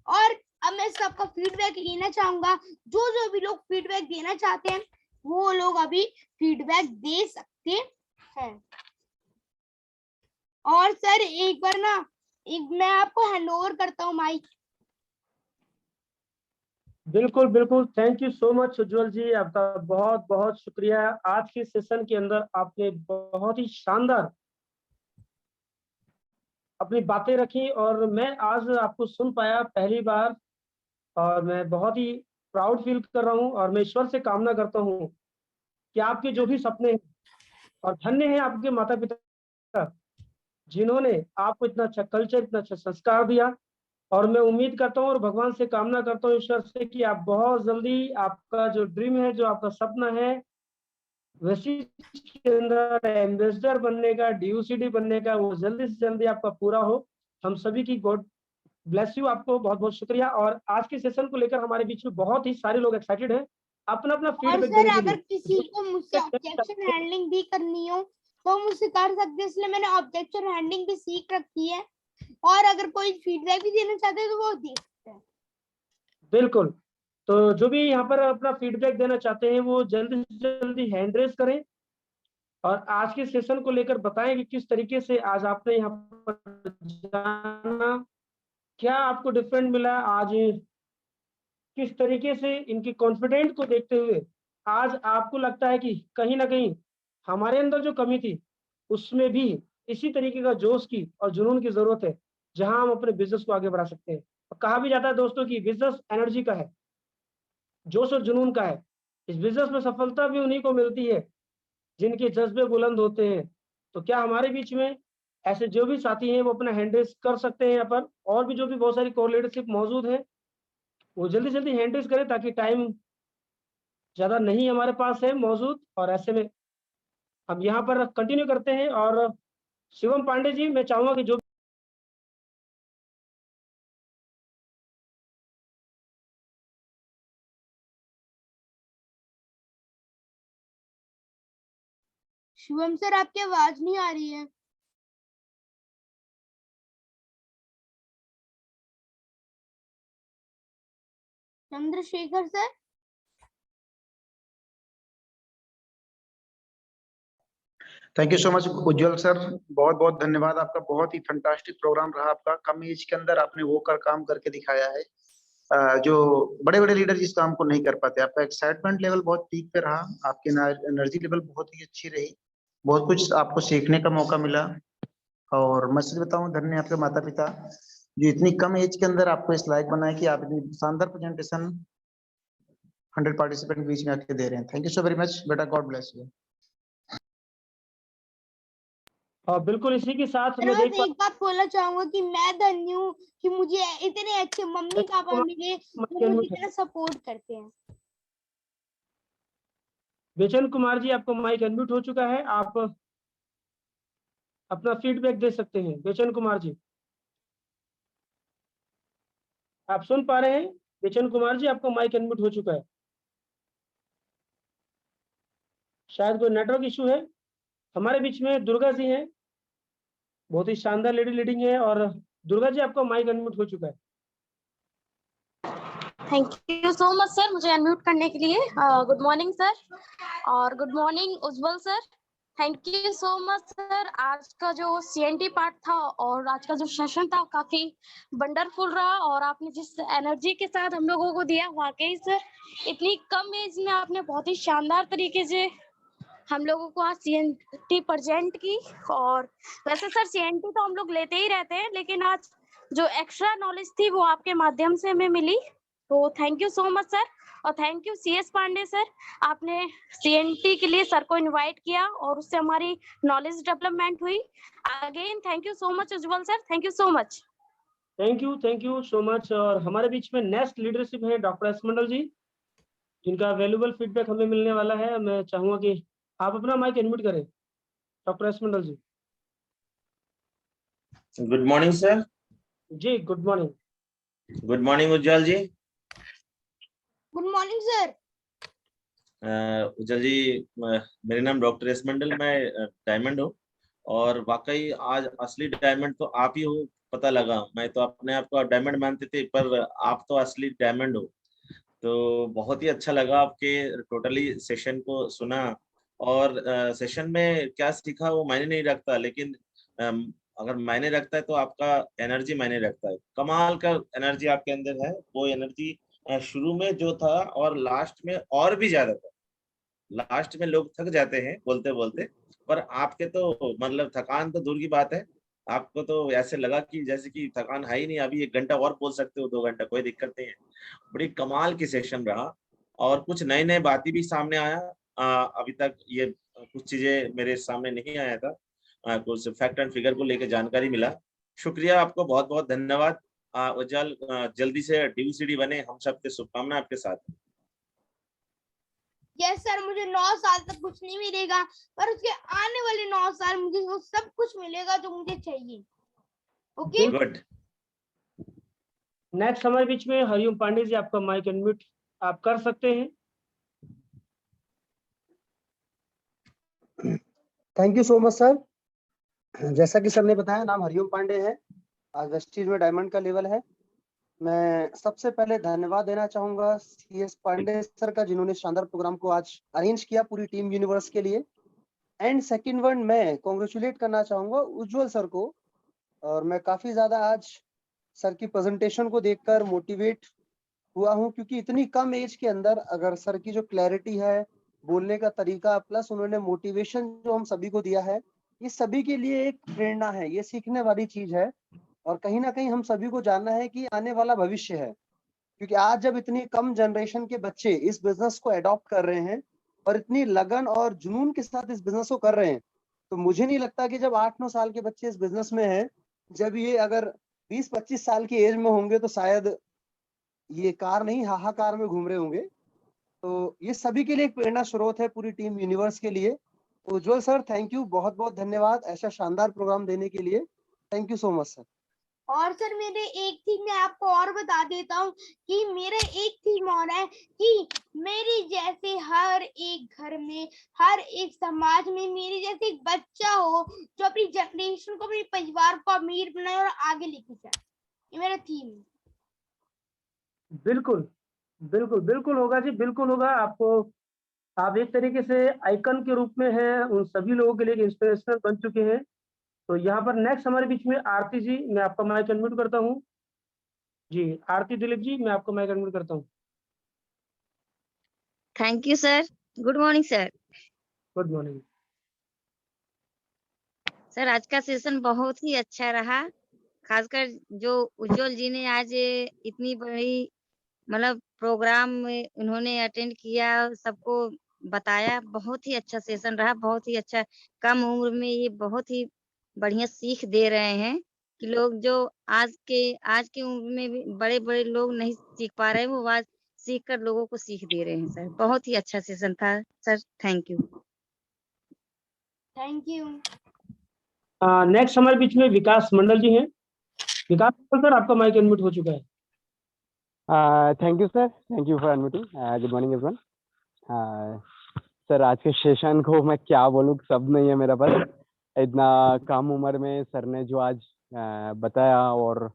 और अब मैं सबका फीडबैक लेना चाहूंगा। जो भी लोग फीडबैक देना चाहते हैं वो लोग अभी फीडबैक दे सकते हैं। और सर एक बार ना मैं आपको हैंड ओवर करता हूँ माइक। बिल्कुल बिल्कुल, थैंक यू सो मच उज्जवल जी, आपका बहुत बहुत शुक्रिया। आज के सेशन के अंदर आपने बहुत ही शानदार अपनी बातें रखी और मैं आज आपको सुन पाया पहली बार और मैं बहुत ही प्राउड फील कर रहा हूँ। और मैं ईश्वर से कामना करता हूँ कि आपके जो भी सपने हैं, और धन्य हैं आपके माता पिता जिन्होंने आपको इतना अच्छा कल्चर, इतना अच्छा संस्कार दिया। और मैं उम्मीद करता हूँ और भगवान से कामना करता हूँ, ईश्वर से, कि आप बहुत जल्दी आपका जो ड्रीम है, जो आपका सपना है वैसी के अंदर एम्बेसडर बनने का, DUCD बनने का, वो जल्दी से जल्दी आपका पूरा हो। हम सभी की गॉड ब्लेस यू। आपको बहुत बहुत शुक्रिया। और आज के सेशन को लेकर हमारे बीच में बहुत ही सारे लोग एक्साइटेड हैं अपना अपना और फीडबैक सर देने के अगर लिए। किसी को मुझसे ऑब्जेक्शन हैंडलिंग भी करनी हो तो मुझसे कर सकते हैं, इसलिए मैंने ऑब्जेक्शन हैंडलिंग भी सीख रखी है। और अगर कोई फीडबैक भी देना चाहते हैं तो वो दे सकते हैं। बिल्कुल, तो जो भी यहाँ पर अपना फीडबैक देना चाहते हैं वो जल्दी से जल्दी हैंड रेस करें और आज के सेशन को लेकर बताएं कि किस तरीके से आज आपने यहाँ पर जाना, क्या आपको डिफरेंट मिला, आज किस तरीके से इनकी कॉन्फिडेंट को देखते हुए आज आपको लगता है कि कहीं ना कहीं हमारे अंदर जो कमी थी उसमें भी इसी तरीके का जोश की और जुनून की जरूरत है, जहां हम अपने बिजनेस को आगे बढ़ा सकते हैं। और कहा भी जाता है दोस्तों कि बिजनेस एनर्जी का है, जोश और जुनून का है। इस बिजनेस में सफलता भी उन्हीं को मिलती है जिनके जज्बे बुलंद होते हैं। तो क्या हमारे बीच में ऐसे जो भी साथी हैं वो अपना हैंडरेस कर सकते हैं यहाँ पर, और भी जो भी बहुत सारी कोऑर्डिनेटरशिप मौजूद है वो जल्दी जल्दी हैंडरेस करें ताकि टाइम ज्यादा नहीं हमारे पास है मौजूद। और ऐसे में हम यहाँ पर कंटिन्यू करते हैं। और शिवम पांडे जी, मैं चाहूंगा कि जो शिवम सर आपकी आवाज नहीं आ रही है। Chandrashekhar sir. Thank you so much Ujjwal sir, बहुत बहुत धन्यवाद आपका। बहुत ही फंटास्टिक प्रोग्राम रहा आपका। कम एज के अंदर आपने वो काम करके दिखाया है जो बड़े बड़े लीडर जिस काम को नहीं कर पाते। आपका एक्साइटमेंट लेवल बहुत पीक पे रहा, आपकी एनर्जी लेवल बहुत ही अच्छी रही, बहुत कुछ आपको सीखने का मौका मिला। और मैं सच बताऊं, धन्य आपके माता पिता जो इतनी कम एज के अंदर आपको इस लायक बनाए कि आप इतनी शानदार प्रेजेंटेशन 100 पार्टिसिपेंट के बीच में आके दे रहे हैं। Thank you so very much बेटा, गॉड ब्लेस यू। बिल्कुल इसी के साथ मैं मैं देख बस एक बात बोलना चाहूंगा कि मैं धन्य हूँ कि मुझे इतने अच्छे मम्मी पापा मिले जो मुझे इतना सपोर्ट करते हैं। बेचन कुमार जी, आपको माइक अनम्यूट हो चुका है, आप अपना फीडबैक दे सकते हैं। बेचन कुमार जी, आप सुन पा रहे हैं? बेचन कुमार जी, आपको माइक अनम्यूट हो चुका है, शायद कोई नेटवर्क इशू है। हमारे बीच में दुर्गा जी हैं, बहुत ही शानदार लेडी लीडिंग है। और दुर्गा जी, आपका माइक अनम्यूट हो चुका है। Thank you so much sir मुझे अनम्यूट करने के लिए। गुड मॉर्निंग सर और good morning Ujjwal sir. Thank you so much sir. आज का जो सीएनटी पार्ट था और आज का जो सेशन था काफी वंडरफुल रहा और आपने जिस एनर्जी के साथ हम लोगों को दिया वाकई सर इतनी कम एज में आपने बहुत ही शानदार तरीके से हम लोगों को आज सीएनटी प्रेजेंट की। और वैसे सर सीएनटी तो हम लोग लेते ही रहते हैं लेकिन आज जो एक्स्ट्रा नॉलेज थी वो आपके माध्यम से हमें मिली। तो thank you so much sir और thank you CS Pande sir. आपने सीएनटी के लिए सर को इनवाइट किया और उससे हमारी नॉलेज डेवलपमेंट हुई। Again thank you so much Ujjwal sir. Thank you so much. Thank you so much. और हमारे बीच में नेक्स्ट लीडरशिप है डॉक्टर एस मंडल जी, जिनका वैल्यूबल फीडबैक हमें मिलने वाला है। मैं चाहूंगा कि आप अपना माइक अनम्यूट करें, doctor S Mandal ji. Good morning sir. जी good morning. Good morning Ujjwal ji. Good morning sir. Ujjwal ji, मेरा नाम डॉक्टर एस मंडल, मैं डायमंड हूँ और वाकई आज असली डायमंड तो आप ही हो पता लगा। मैं तो अपने आप को डायमंड मानते थे पर आप तो असली डायमंड हो। तो बहुत ही अच्छा लगा आपके टोटली सेशन को सुना और सेशन में क्या सीखा वो मायने नहीं रखता, लेकिन अगर मायने रखता है तो आपका एनर्जी मायने रखता है। कमाल का एनर्जी आपके अंदर है। वो एनर्जी शुरू में जो था और लास्ट में और भी ज्यादा था। लास्ट में लोग थक जाते हैं बोलते बोलते, पर आपके तो मतलब थकान तो दूर की बात है। आपको तो ऐसे लगा कि जैसे कि थकान है ही नहीं, अभी 1 घंटा और बोल सकते हो, 2 घंटा, कोई दिक्कत नहीं है। बड़ी कमाल की सेशन रहा और कुछ नए नए बातें भी सामने आया। अभी तक ये कुछ चीजें मेरे सामने नहीं आया था। कुछ फैक्ट एंड फिगर को लेकर जानकारी मिला। शुक्रिया, आपको बहुत बहुत धन्यवाद। उज्जवल जल्दी से डीयूसीडी बने, हम सबके शुभकामना आपके साथ है। यस सर, मुझे 9 साल तक कुछ नहीं मिलेगा पर उसके आने वाले 9 साल मुझे वो सब कुछ मिलेगा जो मुझे चाहिए। Okay good. नेक्स्ट हमारे बीच में हरिओम पांडे जी, आपका माइक अनम्यूट आप कर सकते हैं। Thank you so much sir. जैसा कि सर ने बताया, नाम हरिओम पांडे है। आज वेस्टीज में डायमंड का लेवल है। मैं सबसे पहले धन्यवाद देना चाहूंगा सीएस पांडे सर का, जिन्होंने शानदार प्रोग्राम को आज अरेंज किया पूरी टीम यूनिवर्स के लिए। एंड सेकंड वन, मैं कॉन्ग्रेचुलेट करना चाहूंगा उज्जवल सर को। और मैं काफी ज्यादा आज सर की प्रेजेंटेशन को देखकर मोटिवेट हुआ हूं, क्योंकि इतनी कम एज के अंदर अगर सर की जो क्लैरिटी है, बोलने का तरीका, प्लस उन्होंने मोटिवेशन जो हम सभी को दिया है, ये सभी के लिए एक प्रेरणा है, ये सीखने वाली चीज है। और कहीं ना कहीं हम सभी को जानना है कि आने वाला भविष्य है, क्योंकि आज जब इतनी कम जनरेशन के बच्चे इस बिजनेस को अडॉप्ट कर रहे हैं और इतनी लगन और जुनून के साथ इस बिजनेस को कर रहे हैं, तो मुझे नहीं लगता कि जब 8-9 साल के बच्चे इस बिजनेस में हैं, जब ये अगर 20-25 साल की एज में होंगे तो शायद ये कार नहीं हाहाकार में घूम रहे होंगे। तो ये सभी के लिए एक प्रेरणा स्रोत है, पूरी टीम यूनिवर्स के लिए। उज्जवल सर, थैंक यू, बहुत बहुत धन्यवाद ऐसा शानदार प्रोग्राम देने के लिए। Thank you so much sir. और सर मेरे एक थीम मैं आपको और बता देता हूँ कि मेरा एक थीम और है कि मेरी जैसे हर एक घर में, हर एक समाज में मेरे जैसे एक बच्चा हो जो अपनी जनरेशन को, अपने परिवार को अमीर बनाए और आगे लेके जाए। ये मेरा थीम है। बिल्कुल बिल्कुल बिल्कुल होगा जी, बिल्कुल होगा। आपको आप एक तरीके से आइकन के रूप में हैं, उन सभी लोगों के लिए इंस्पिरेशनल बन चुके हैं। तो यहाँ पर नेक्स्ट हमारे बीच में आरती जी, मैं आपका माइक अनम्यूट करता हूँ। जी आरती दिलीप जी, मैं आपका माइक अनम्यूट करता हूँ। Thank you sir. Good morning sir. Good morning sir, आज का सेशन बहुत ही अच्छा रहा। खासकर जो उज्जवल जी ने आज इतनी बड़ी मतलब प्रोग्राम में उन्होंने अटेंड किया, सबको बताया, बहुत ही अच्छा सेशन रहा, बहुत ही अच्छा। कम उम्र में ये बहुत ही बढ़िया सीख दे रहे हैं कि लोग जो आज के उम्र में भी बड़े-बड़े लोग नहीं सीख पा रहे हैं, वो आज सीख कर लोगों को सीख दे रहे हैं सर। बहुत ही अच्छा सेशन था sir, thank you. Thank you. Next हमारे बीच में विकास मंडल जी हैं। विकास मंडल सर, आपका माइक अनम्यूट हो चुका है। Thank you sir, thank you for unmuting. Good morning everyone. Sir, आज के सेशन को मैं क्या बोलूँ, शब्द नहीं है मेरे पास। इतना कम उम्र में सर ने जो आज बताया और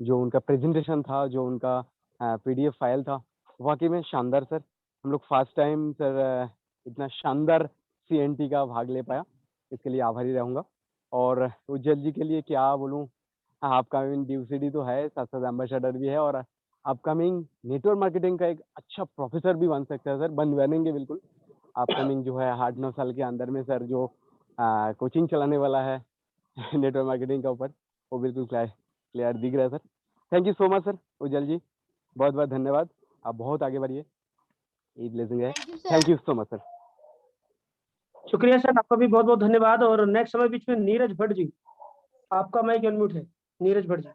जो उनका प्रेजेंटेशन था, जो उनका PDF फाइल था, वाकई में शानदार सर। हम लोग फर्स्ट टाइम सर इतना शानदार CNT का भाग ले पाया, इसके लिए आभारी रहूँगा। और उज्जवल जी के लिए क्या बोलूँ, अपकमिंग DCD तो है, साथ साथ एम्बेसडर भी है और अपकमिंग नेटवर्क मार्केटिंग का एक अच्छा प्रोफेसर भी बन सकता है सर, बनेंगे बिल्कुल। अपकमिंग जो है 8-9 साल के अंदर में सर जो कोचिंग चलाने वाला है नेटवर्क मार्केटिंग का ऊपर, वो बिल्कुल क्लियर दिख रहा है sir. Thank you so much sir Ujjwal ji, बहुत बहुत धन्यवाद। आप बहुत आगे बढ़िए, ये ब्लेसिंग है। Thank you so much sir. शुक्रिया सर, आपका भी बहुत बहुत धन्यवाद। और नेक्स्ट हमारे बीच में नीरज भट्ट जी, आपका माइक अनम्यूट है, Neeraj Bhatt ji.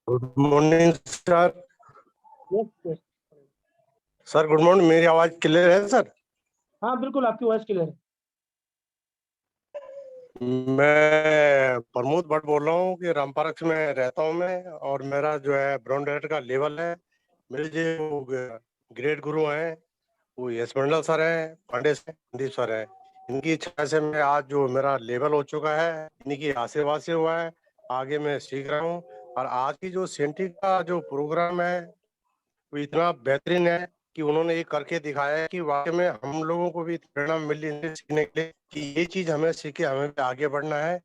Good morning sir. Yes sir good morning, मेरी आवाज क्लियर है सर? हाँ बिल्कुल, आपकी वॉइस क्लियर है। मैं प्रमोद भट्ट बोल रहा हूँ कि रामपारक्स में रहता हूँ मैं, और मेरा जो है ब्राउन डायरेक्टर का लेवल है। मेरे जो ग्रेट गुरु हैं वो यश मंडल सर हैं, पांडे संदीप सर हैं। इनकी इच्छा से मैं आज जो मेरा लेवल हो चुका है, इनकी आशीर्वाद से हुआ है। आगे मैं सीख रहा हूँ, और आज की जो सेंटी का जो प्रोग्राम है वो इतना बेहतरीन है कि उन्होंने ये करके दिखाया है कि वाकई में हम लोगों को भी प्रेरणा मिली इनसे सीखने के लिए कि ये चीज हमें सीखे, हमें भी आगे बढ़ना है।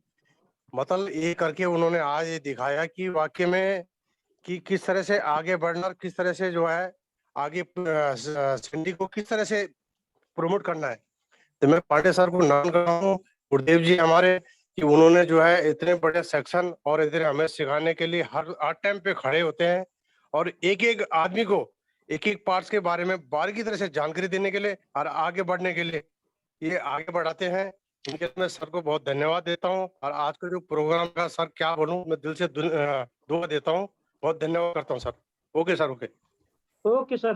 मतलब ये करके उन्होंने आज ये दिखाया कि वाकई में कि किस तरह से आगे बढ़ना, किस तरह से जो है आगे सिंडी को किस तरह से प्रमोट करना है। तो मैं पांडे सर को नमन करता हूँ, गुरुदेव जी हमारे, कि उन्होंने जो है इतने बड़े सेक्शन और इतने हमें सिखाने के लिए हर टाइम पे खड़े होते हैं, और एक एक आदमी को एक एक पार्ट्स के बारे में बारीकी तरह से जानकारी देने के लिए और आगे बढ़ने के लिए ये आगे बढ़ाते हैं। इनके लिए मैं सर को बहुत धन्यवाद देता हूँ। और आज का जो प्रोग्राम का सर क्या बोलूँ, मैं दिल से दुआ देता हूँ, बहुत धन्यवाद करता हूँ sir. Okay sir, okay okay sir.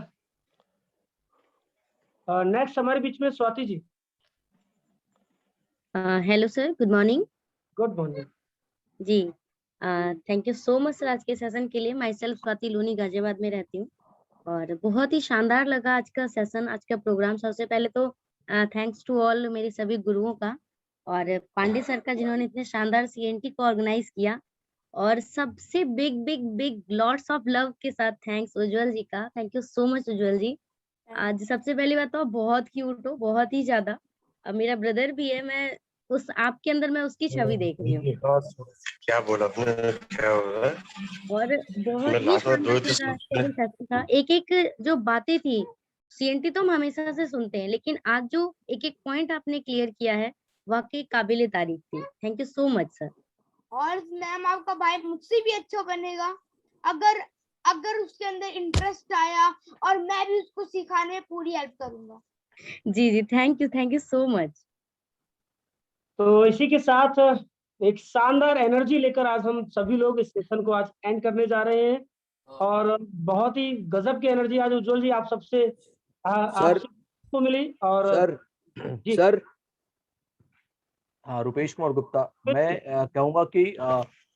Next हमारे बीच में Swati ji. Hello sir, good morning. Good morning जी, thank you so much sir आज के सेशन के लिए। माई सेल्फ स्वाति लूनी गाजियाबाद में रहती हूँ, और बहुत ही शानदार लगा आज का सेशन, आज का प्रोग्राम। सबसे पहले तो थैंक्स टू ऑल मेरे सभी गुरुओं का, और पांडे सर का जिन्होंने इतने शानदार CNT को ऑर्गेनाइज किया, और सबसे big big big lots of love के साथ थैंक्स उज्जवल जी का। थैंक यू सो मच उज्जवल जी। आज सबसे पहली बात तो बहुत क्यूट हो, बहुत ही ज्यादा। अब मेरा ब्रदर भी है, मैं उस आपके अंदर मैं उसकी छवि देख रही हूँ, क्या बोला आपने, क्या हुआ? और बहुत मैं ही लास्ट में शानदार दो लगा सेकंड सेशन था। एक एक जो बातें थी, CNT तो हम हमेशा से सुनते हैं, लेकिन आज जो एक एक पॉइंट आपने क्लियर किया है, वाकई काबिले तारीफ थी। Thank you so much sir. और मैम आपका भाई मुझसे भी अच्छा बनेगा अगर अगर उसके अंदर इंटरेस्ट आया, और मैं भी उसको सिखाने में पूरी हेल्प करूंगा। जी जी, थैंक यू सो मच। तो इसी के साथ एक शानदार एनर्जी लेकर आज हम सभी लोग इस सेशन को आज एंड करने जा रहे हैं, और बहुत ही गजब की एनर्जी आज उज्जवल जी आप सबसे आपसे को मिली। और सर जी सर हाँ, रुपेश कुमार गुप्ता। मैं कहूंगा कि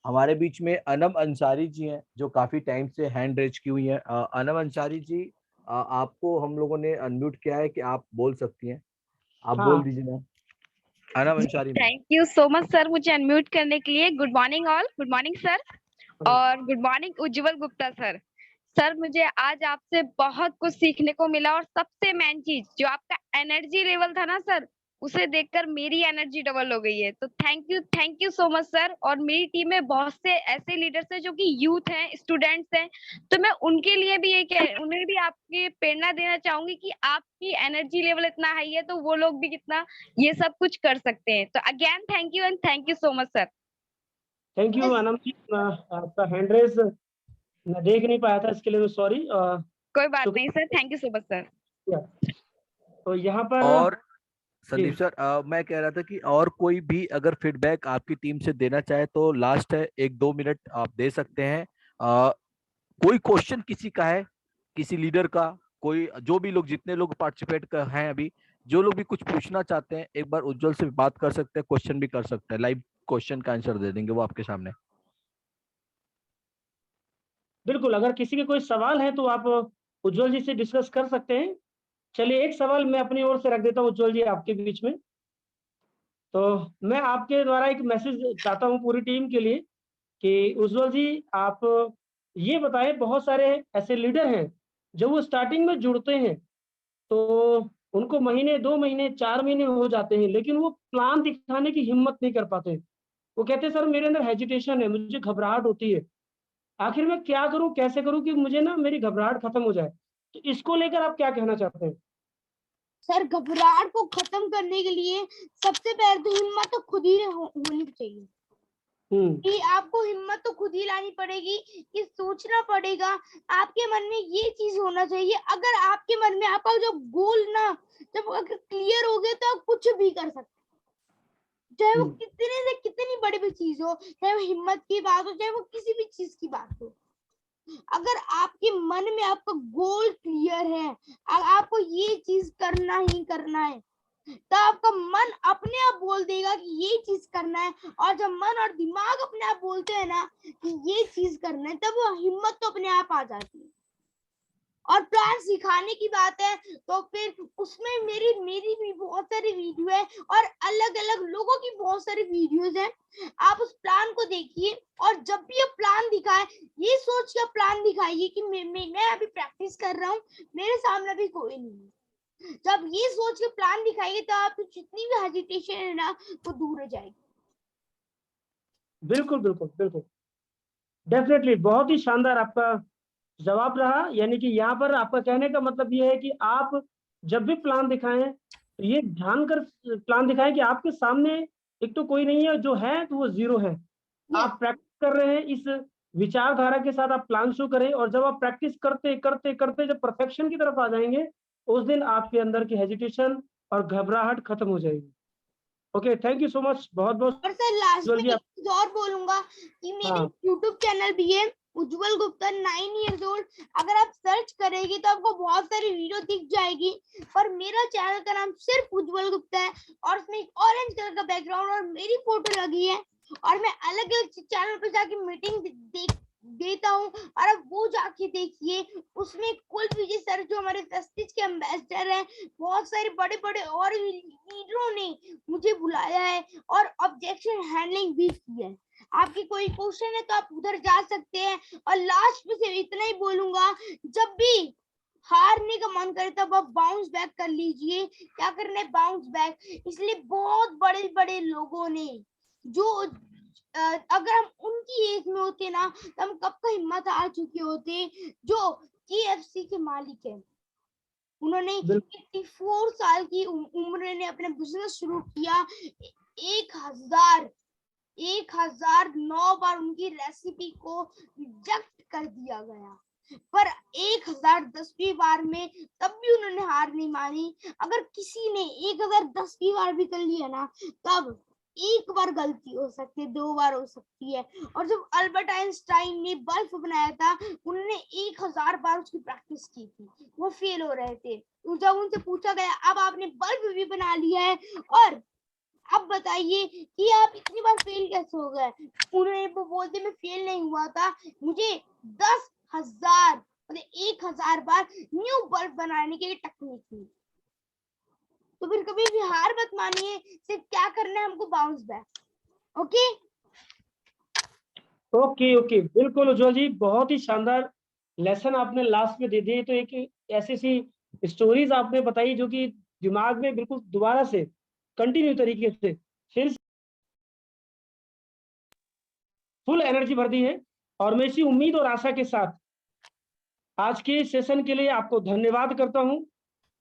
हमारे बीच में अनम अंसारी जी हैं, जो काफी टाइम से हैंड रेज की हुई हैं। अनम अंसारी जी, आपको हम लोगों ने अनम्यूट किया है कि आप बोल सकती हैं, आप बोल दीजिए ना। Anam Ansari ma'am. Thank you so much sir मुझे अनम्यूट करने के लिए। Good morning all, good morning sir, और गुड मॉर्निंग उज्जवल गुप्ता सर। सर मुझे आज आपसे बहुत कुछ सीखने को मिला, और सबसे मेन चीज जो आपका एनर्जी लेवल था ना सर, उसे देखकर मेरी एनर्जी डबल हो गई है। तो thank you so much sir. और मेरी टीम में बहुत से ऐसे लीडर्स हैं जो कि यूथ हैं, स्टूडेंट्स हैं, तो मैं उनके लिए भी उन्हें भी आपकी प्रेरणा देना चाहूंगी कि आपकी एनर्जी लेवल इतना हाई है, तो वो लोग भी कितना ये सब कुछ कर सकते हैं। तो again thank you and thank you so much sir. Thank you Anam ji, आपका हैंड रेज मैं देख नहीं पाया था, इसके लिए मैं सॉरी। कोई बात नहीं sir, thank you so much sir. तो यहाँ पर और संदीप सर, मैं कह रहा था कि और कोई भी अगर फीडबैक आपकी टीम से देना चाहे तो लास्ट है, 1-2 मिनट आप दे सकते हैं। कोई क्वेश्चन किसी का है, किसी लीडर का, कोई जो भी लोग, जितने लोग पार्टिसिपेट कर हैं अभी, जो लोग भी कुछ पूछना चाहते हैं, एक बार उज्जवल से बात कर सकते हैं, क्वेश्चन भी कर सकते हैं, लाइव क्वेश्चन का आंसर दे देंगे वो आपके सामने। बिल्कुल, अगर किसी के कोई सवाल है तो आप उज्जवल जी से डिस्कस कर सकते हैं। चलिए, एक सवाल मैं अपनी ओर से रख देता हूँ उज्जवल जी आपके बीच में। तो मैं आपके द्वारा एक मैसेज चाहता हूँ पूरी टीम के लिए कि उज्जवल जी आप ये बताएं, बहुत सारे ऐसे लीडर हैं जब वो स्टार्टिंग में जुड़ते हैं तो उनको महीने 2 महीने 4 महीने हो जाते हैं, लेकिन वो प्लान दिखाने की हिम्मत नहीं कर पाते। वो कहते हैं सर मेरे अंदर हेजिटेशन है, मुझे घबराहट होती है, आखिर मैं क्या करूं, कैसे करूं कि मुझे ना मेरी घबराहट खत्म हो जाए। तो इसको लेकर आप क्या कहना चाहते हैं? सर घबराहट को खत्म करने के लिए सबसे पहले तो हिम्मत तो खुद ही होनी चाहिए कि आपको हिम्मत तो खुद ही लानी पड़ेगी, कि सोचना पड़ेगा, आपके मन में ये चीज होना चाहिए। अगर आपके मन में आपका जो गोल ना जब अगर क्लियर हो गया तो आप कुछ भी कर सकते, चाहे वो कितने से कितनी बड़ी भी चीज हो, चाहे वो हिम्मत की बात हो, चाहे वो किसी भी चीज की बात हो। अगर आपके मन में आपका गोल क्लियर है, आपको ये चीज करना ही करना है, तो आपका मन अपने आप बोल देगा कि ये चीज करना है। और जब मन और दिमाग अपने आप बोलते हैं ना कि ये चीज करना है, तब वो हिम्मत तो अपने आप आ जाती है। और प्लान सिखाने की बात है तो फिर उसमें मेरी भी बहुत सारी वीडियो है और अलग अलग लोगों की बहुत सारी वीडियोस हैं। आप उस प्लान को देखिए और जब भी आप प्लान दिखाए, ये सोच के प्लान दिखाइए कि मैं अभी प्रैक्टिस कर रहा हूँ, मेरे सामने भी कोई नहीं है। जब ये सोच के प्लान दिखाएंगे तो आप जितनी भी हेजिटेशन है ना वो दूर हो जाएगी। बिल्कुल बिल्कुल बिल्कुल, डेफिनेटली बहुत ही शानदार आपका जवाब रहा। यानी कि यहाँ पर आपका कहने का मतलब ये है कि आप जब भी प्लान दिखाएं तो ये ध्यान कर प्लान दिखाएं कि आपके सामने एक तो कोई नहीं है, जो है तो वो जीरो है। आप प्रैक्टिस कर रहे हैं, इस विचारधारा के साथ आप प्लान शो करें, और जब आप प्रैक्टिस करते करते करते जब परफेक्शन की तरफ आ जाएंगे, उस दिन आपके अंदर की हेजिटेशन और घबराहट खत्म हो जाएगी। Okay, thank you so much, बहुत बहुत। और सर लास्ट में जी एक चीज और बोलूंगा कि मेरे यूट्यूब चैनल भी है उज्जवल गुप्ता 9 years old। अगर आप सर्च करेंगे तो आपको बहुत सारी वीडियो दिख जाएगी, पर मेरा चैनल का नाम सिर्फ उज्जवल गुप्ता है और उसमें एक ऑरेंज कलर का बैकग्राउंड और मेरी फोटो लगी है। और मैं अलग अलग चैनल पे जाके मीटिंग देता हूँ और अब वो जाके देखिए, उसमें कुल विजय सर जो हमारे वेस्टेज के एम्बेसडर हैं, बहुत सारे बड़े बड़े और लीडरों ने मुझे बुलाया है और ऑब्जेक्शन हैंडलिंग भी की है। आपकी कोई क्वेश्चन है तो आप उधर जा सकते हैं। और लास्ट में से इतना ही बोलूंगा, जब भी हारने का मन करे तब आप बाउंस बैक कर लीजिए। क्या करना है? Bounce back. इसलिए बहुत बड़े बड़े लोगों ने जो अगर हम उनकी एज में होते ना तो हम कब का हिम्मत आ चुके होते। जो KFC के मालिक है, उन्होंने 84 साल की उम्र में अपना बिजनेस शुरू किया। 1009 बार उनकी रेसिपी को रिजेक्ट कर दिया गया, पर 1010वीं बार में तब भी उन्होंने हार नहीं मानी। अगर किसी ने 1010वीं बार भी कर लिया ना, तब एक बार गलती हो सकती है, 2 बार हो सकती है। और जब अल्बर्ट आइंस्टाइन ने बल्ब बनाया था, उन्होंने 1000 बार उसकी प्रैक्टिस की थी, वो फेल हो रहे थे। तो जब उनसे पूछा गया अब आपने बल्ब भी बना लिया है और अब बताइए कि आप इतनी बार फेल कैसे हो गए? उन्होंने बोलते मैं फेल नहीं हुआ था, मुझे 10,000 मतलब 1000 बार न्यू बल्ब बनाने की टेक्निक थी। तो फिर कभी भी हार मत मानिए, सिर्फ क्या करना है हमको, bounce back. Okay okay okay, बिल्कुल उज्जवल जी, बहुत ही शानदार लेसन आपने लास्ट में दे दिए। तो एक ऐसी सी स्टोरीज आपने बताई जो कि दिमाग में बिल्कुल दोबारा से कंटिन्यू तरीके से फिर फुल एनर्जी भर दी है। और मैं इसी उम्मीद और आशा के साथ आज के सेशन के लिए आपको धन्यवाद करता हूं,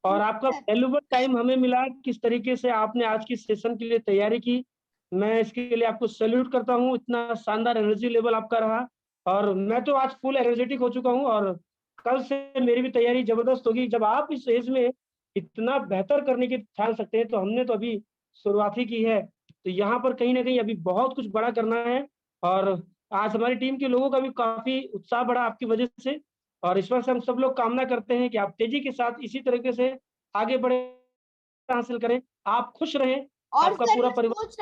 और आपका वैल्यूएबल टाइम हमें मिला, किस तरीके से आपने आज की सेशन के लिए तैयारी की, मैं इसके लिए आपको सैल्यूट करता हूं। इतना शानदार एनर्जी लेवल आपका रहा, और मैं तो आज फुल एनर्जेटिक हो चुका हूं, और कल से मेरी भी तैयारी जबरदस्त होगी। जब आप इस एज में इतना बेहतर करने की ठान सकते हैं, तो हमने तो अभी शुरुआत ही की है। तो यहाँ पर कहीं ना कहीं अभी बहुत कुछ बड़ा करना है, और आज हमारी टीम के लोगों का भी काफी उत्साह बढ़ा आपकी वजह से। और इस वक्त हम सब लोग कामना करते हैं कि आप तेजी के साथ इसी तरीके से आगे बढ़े, हासिल करें, आप खुश रहें, और आपका सर पूरा मैं परिवार। सोच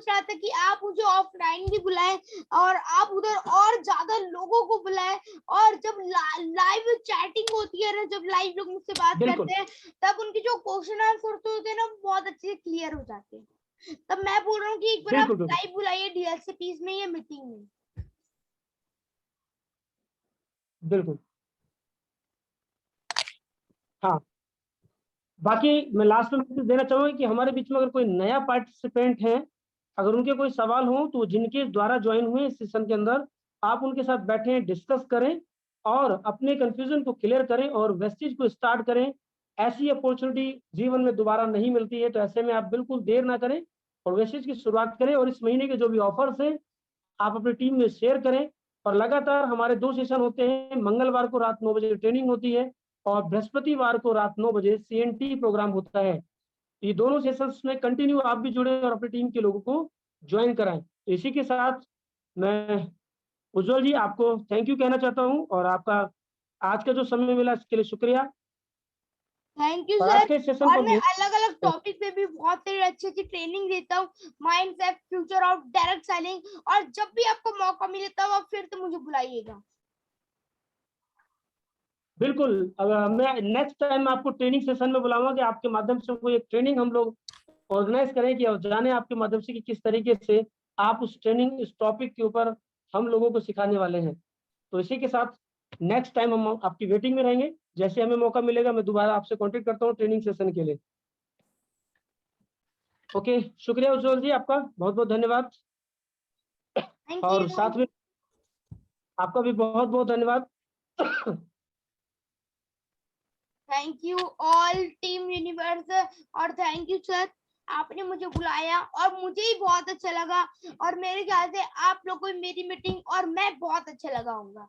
रहा था कि आप मुझे ऑफलाइन भी बुलाएं और आप उधर और ज्यादा लोगों को बुलाएं, और जब लाइव चैटिंग होती है ना, जब लाइव लोग मुझसे बात करते हैं, तब उनके जो क्वेश्चन आंसर होते हैं ना बहुत अच्छे से क्लियर हो जाते हैं। तब मैं बोल रहा हूँ कि एक बार आप बिल्कुल बिल्कुल लाइव बुलाइए डीएलसीपीस में या मीटिंग में। बिल्कुल। हाँ, बाकी मैं लास्ट में मैसेज देना चाहूंगा कि हमारे बीच में अगर कोई नया पार्टिसिपेंट है, अगर उनके कोई सवाल हो तो जिनके द्वारा ज्वाइन हुए इस सेशन के अंदर, आप उनके साथ बैठें, डिस्कस करें और अपने कंफ्यूजन को क्लियर करें और वेस्टेज को स्टार्ट करें। ऐसी अपॉर्चुनिटी जीवन में दोबारा नहीं मिलती है, तो ऐसे में आप बिल्कुल देर ना करें और वेस्टेज की शुरुआत करें। और इस महीने के जो भी ऑफर्स हैं आप अपनी टीम में शेयर करें। और लगातार हमारे 2 सेशन होते हैं, मंगलवार को रात 9 बजे ट्रेनिंग होती है और बृहस्पतिवार को रात 9 बजे सीएनटी प्रोग्राम होता है। ये दोनों सेशंस में कंटिन्यू आप भी जुड़े और अपनी टीम के लोगों को ज्वाइन कराएं। इसी के साथ मैं उज्जवल जी आपको थैंक यू कहना चाहता हूं और आपका आज का जो समय मिला इसके लिए शुक्रिया। थैंक यू और आज सर। के सेशन और को मैं अलग अलग टॉपिक पे भी बहुत ही अच्छी अच्छी ट्रेनिंग देता हूँ, mind set, future of direct selling. और जब भी आपको मौका मिले तब आप फिर तो मुझे बुलाइएगा। बिल्कुल, अगर मैं नेक्स्ट टाइम आपको ट्रेनिंग सेशन में बुलाऊंगा कि आपके माध्यम से कोई एक ट्रेनिंग हम लोग ऑर्गेनाइज करें कि और जाने आपके माध्यम से कि किस तरीके से आप उस ट्रेनिंग इस टॉपिक के ऊपर हम लोगों को सिखाने वाले हैं। तो इसी के साथ नेक्स्ट टाइम हम आपकी वेटिंग में रहेंगे। जैसे हमें मौका मिलेगा मैं दोबारा आपसे कांटेक्ट करता हूँ ट्रेनिंग सेशन के लिए। ओके, शुक्रिया उज्जवल जी, आपका बहुत बहुत धन्यवाद। थैंक और यू। साथ में आपका भी बहुत बहुत धन्यवाद। Thank you all team universe और थैंक यू सर, आपने मुझे बुलाया और मुझे ही बहुत अच्छा लगा। और मेरे ख्याल से आप लोगों को मेरी मीटिंग और मैं बहुत अच्छा लगा होगा।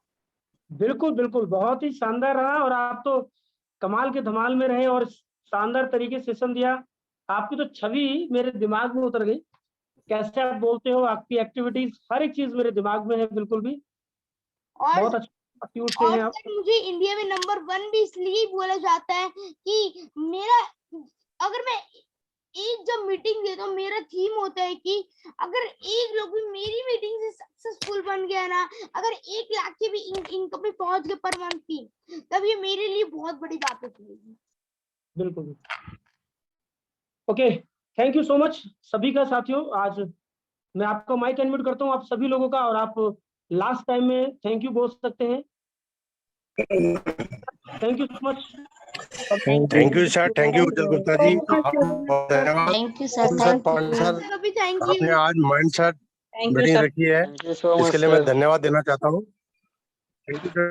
बिल्कुल बिल्कुल, बहुत ही शानदार रहा और आप तो कमाल के धमाल में रहे और शानदार तरीके से सेशन दिया। आपकी तो छवि मेरे दिमाग में उतर गई, कैसे आप बोलते हो, आपकी एक्टिविटीज हर एक चीज मेरे दिमाग में है बिल्कुल भी। और बहुत अच्छा क्यूट से हैं आप। सर मुझे इंडिया में नंबर 1 भी इसलिए बोला जाता है कि मेरा, अगर मैं एक जब मीटिंग देता हूँ, मेरा थीम होता है कि अगर एक लोग भी मेरी मीटिंग से सक्सेसफुल बन गया ना, अगर 1 लाख की भी इनकम पे पहुंच गए पर मंथ की, तब ये मेरे लिए बहुत बड़ी बात होती है। बिल्कुल। Okay, thank you so much सभी का साथियों। आज मैं आपका माइक अनम्यूट करता हूँ आप सभी लोगों का और आप लास्ट टाइम में थैंक यू बोल सकते हैं। Thank you so much. Thank you sir, thank you Ujjwal Gupta ji, धन्यवाद। Thank you sir, sir thank Pande you. Sir, सभी थैंक आपने यू। आज mindset thank you meeting sir. रखी है, थैंक यू सो मच इसके लिए मैं सर। धन्यवाद देना चाहता हूँ। Thank you sir.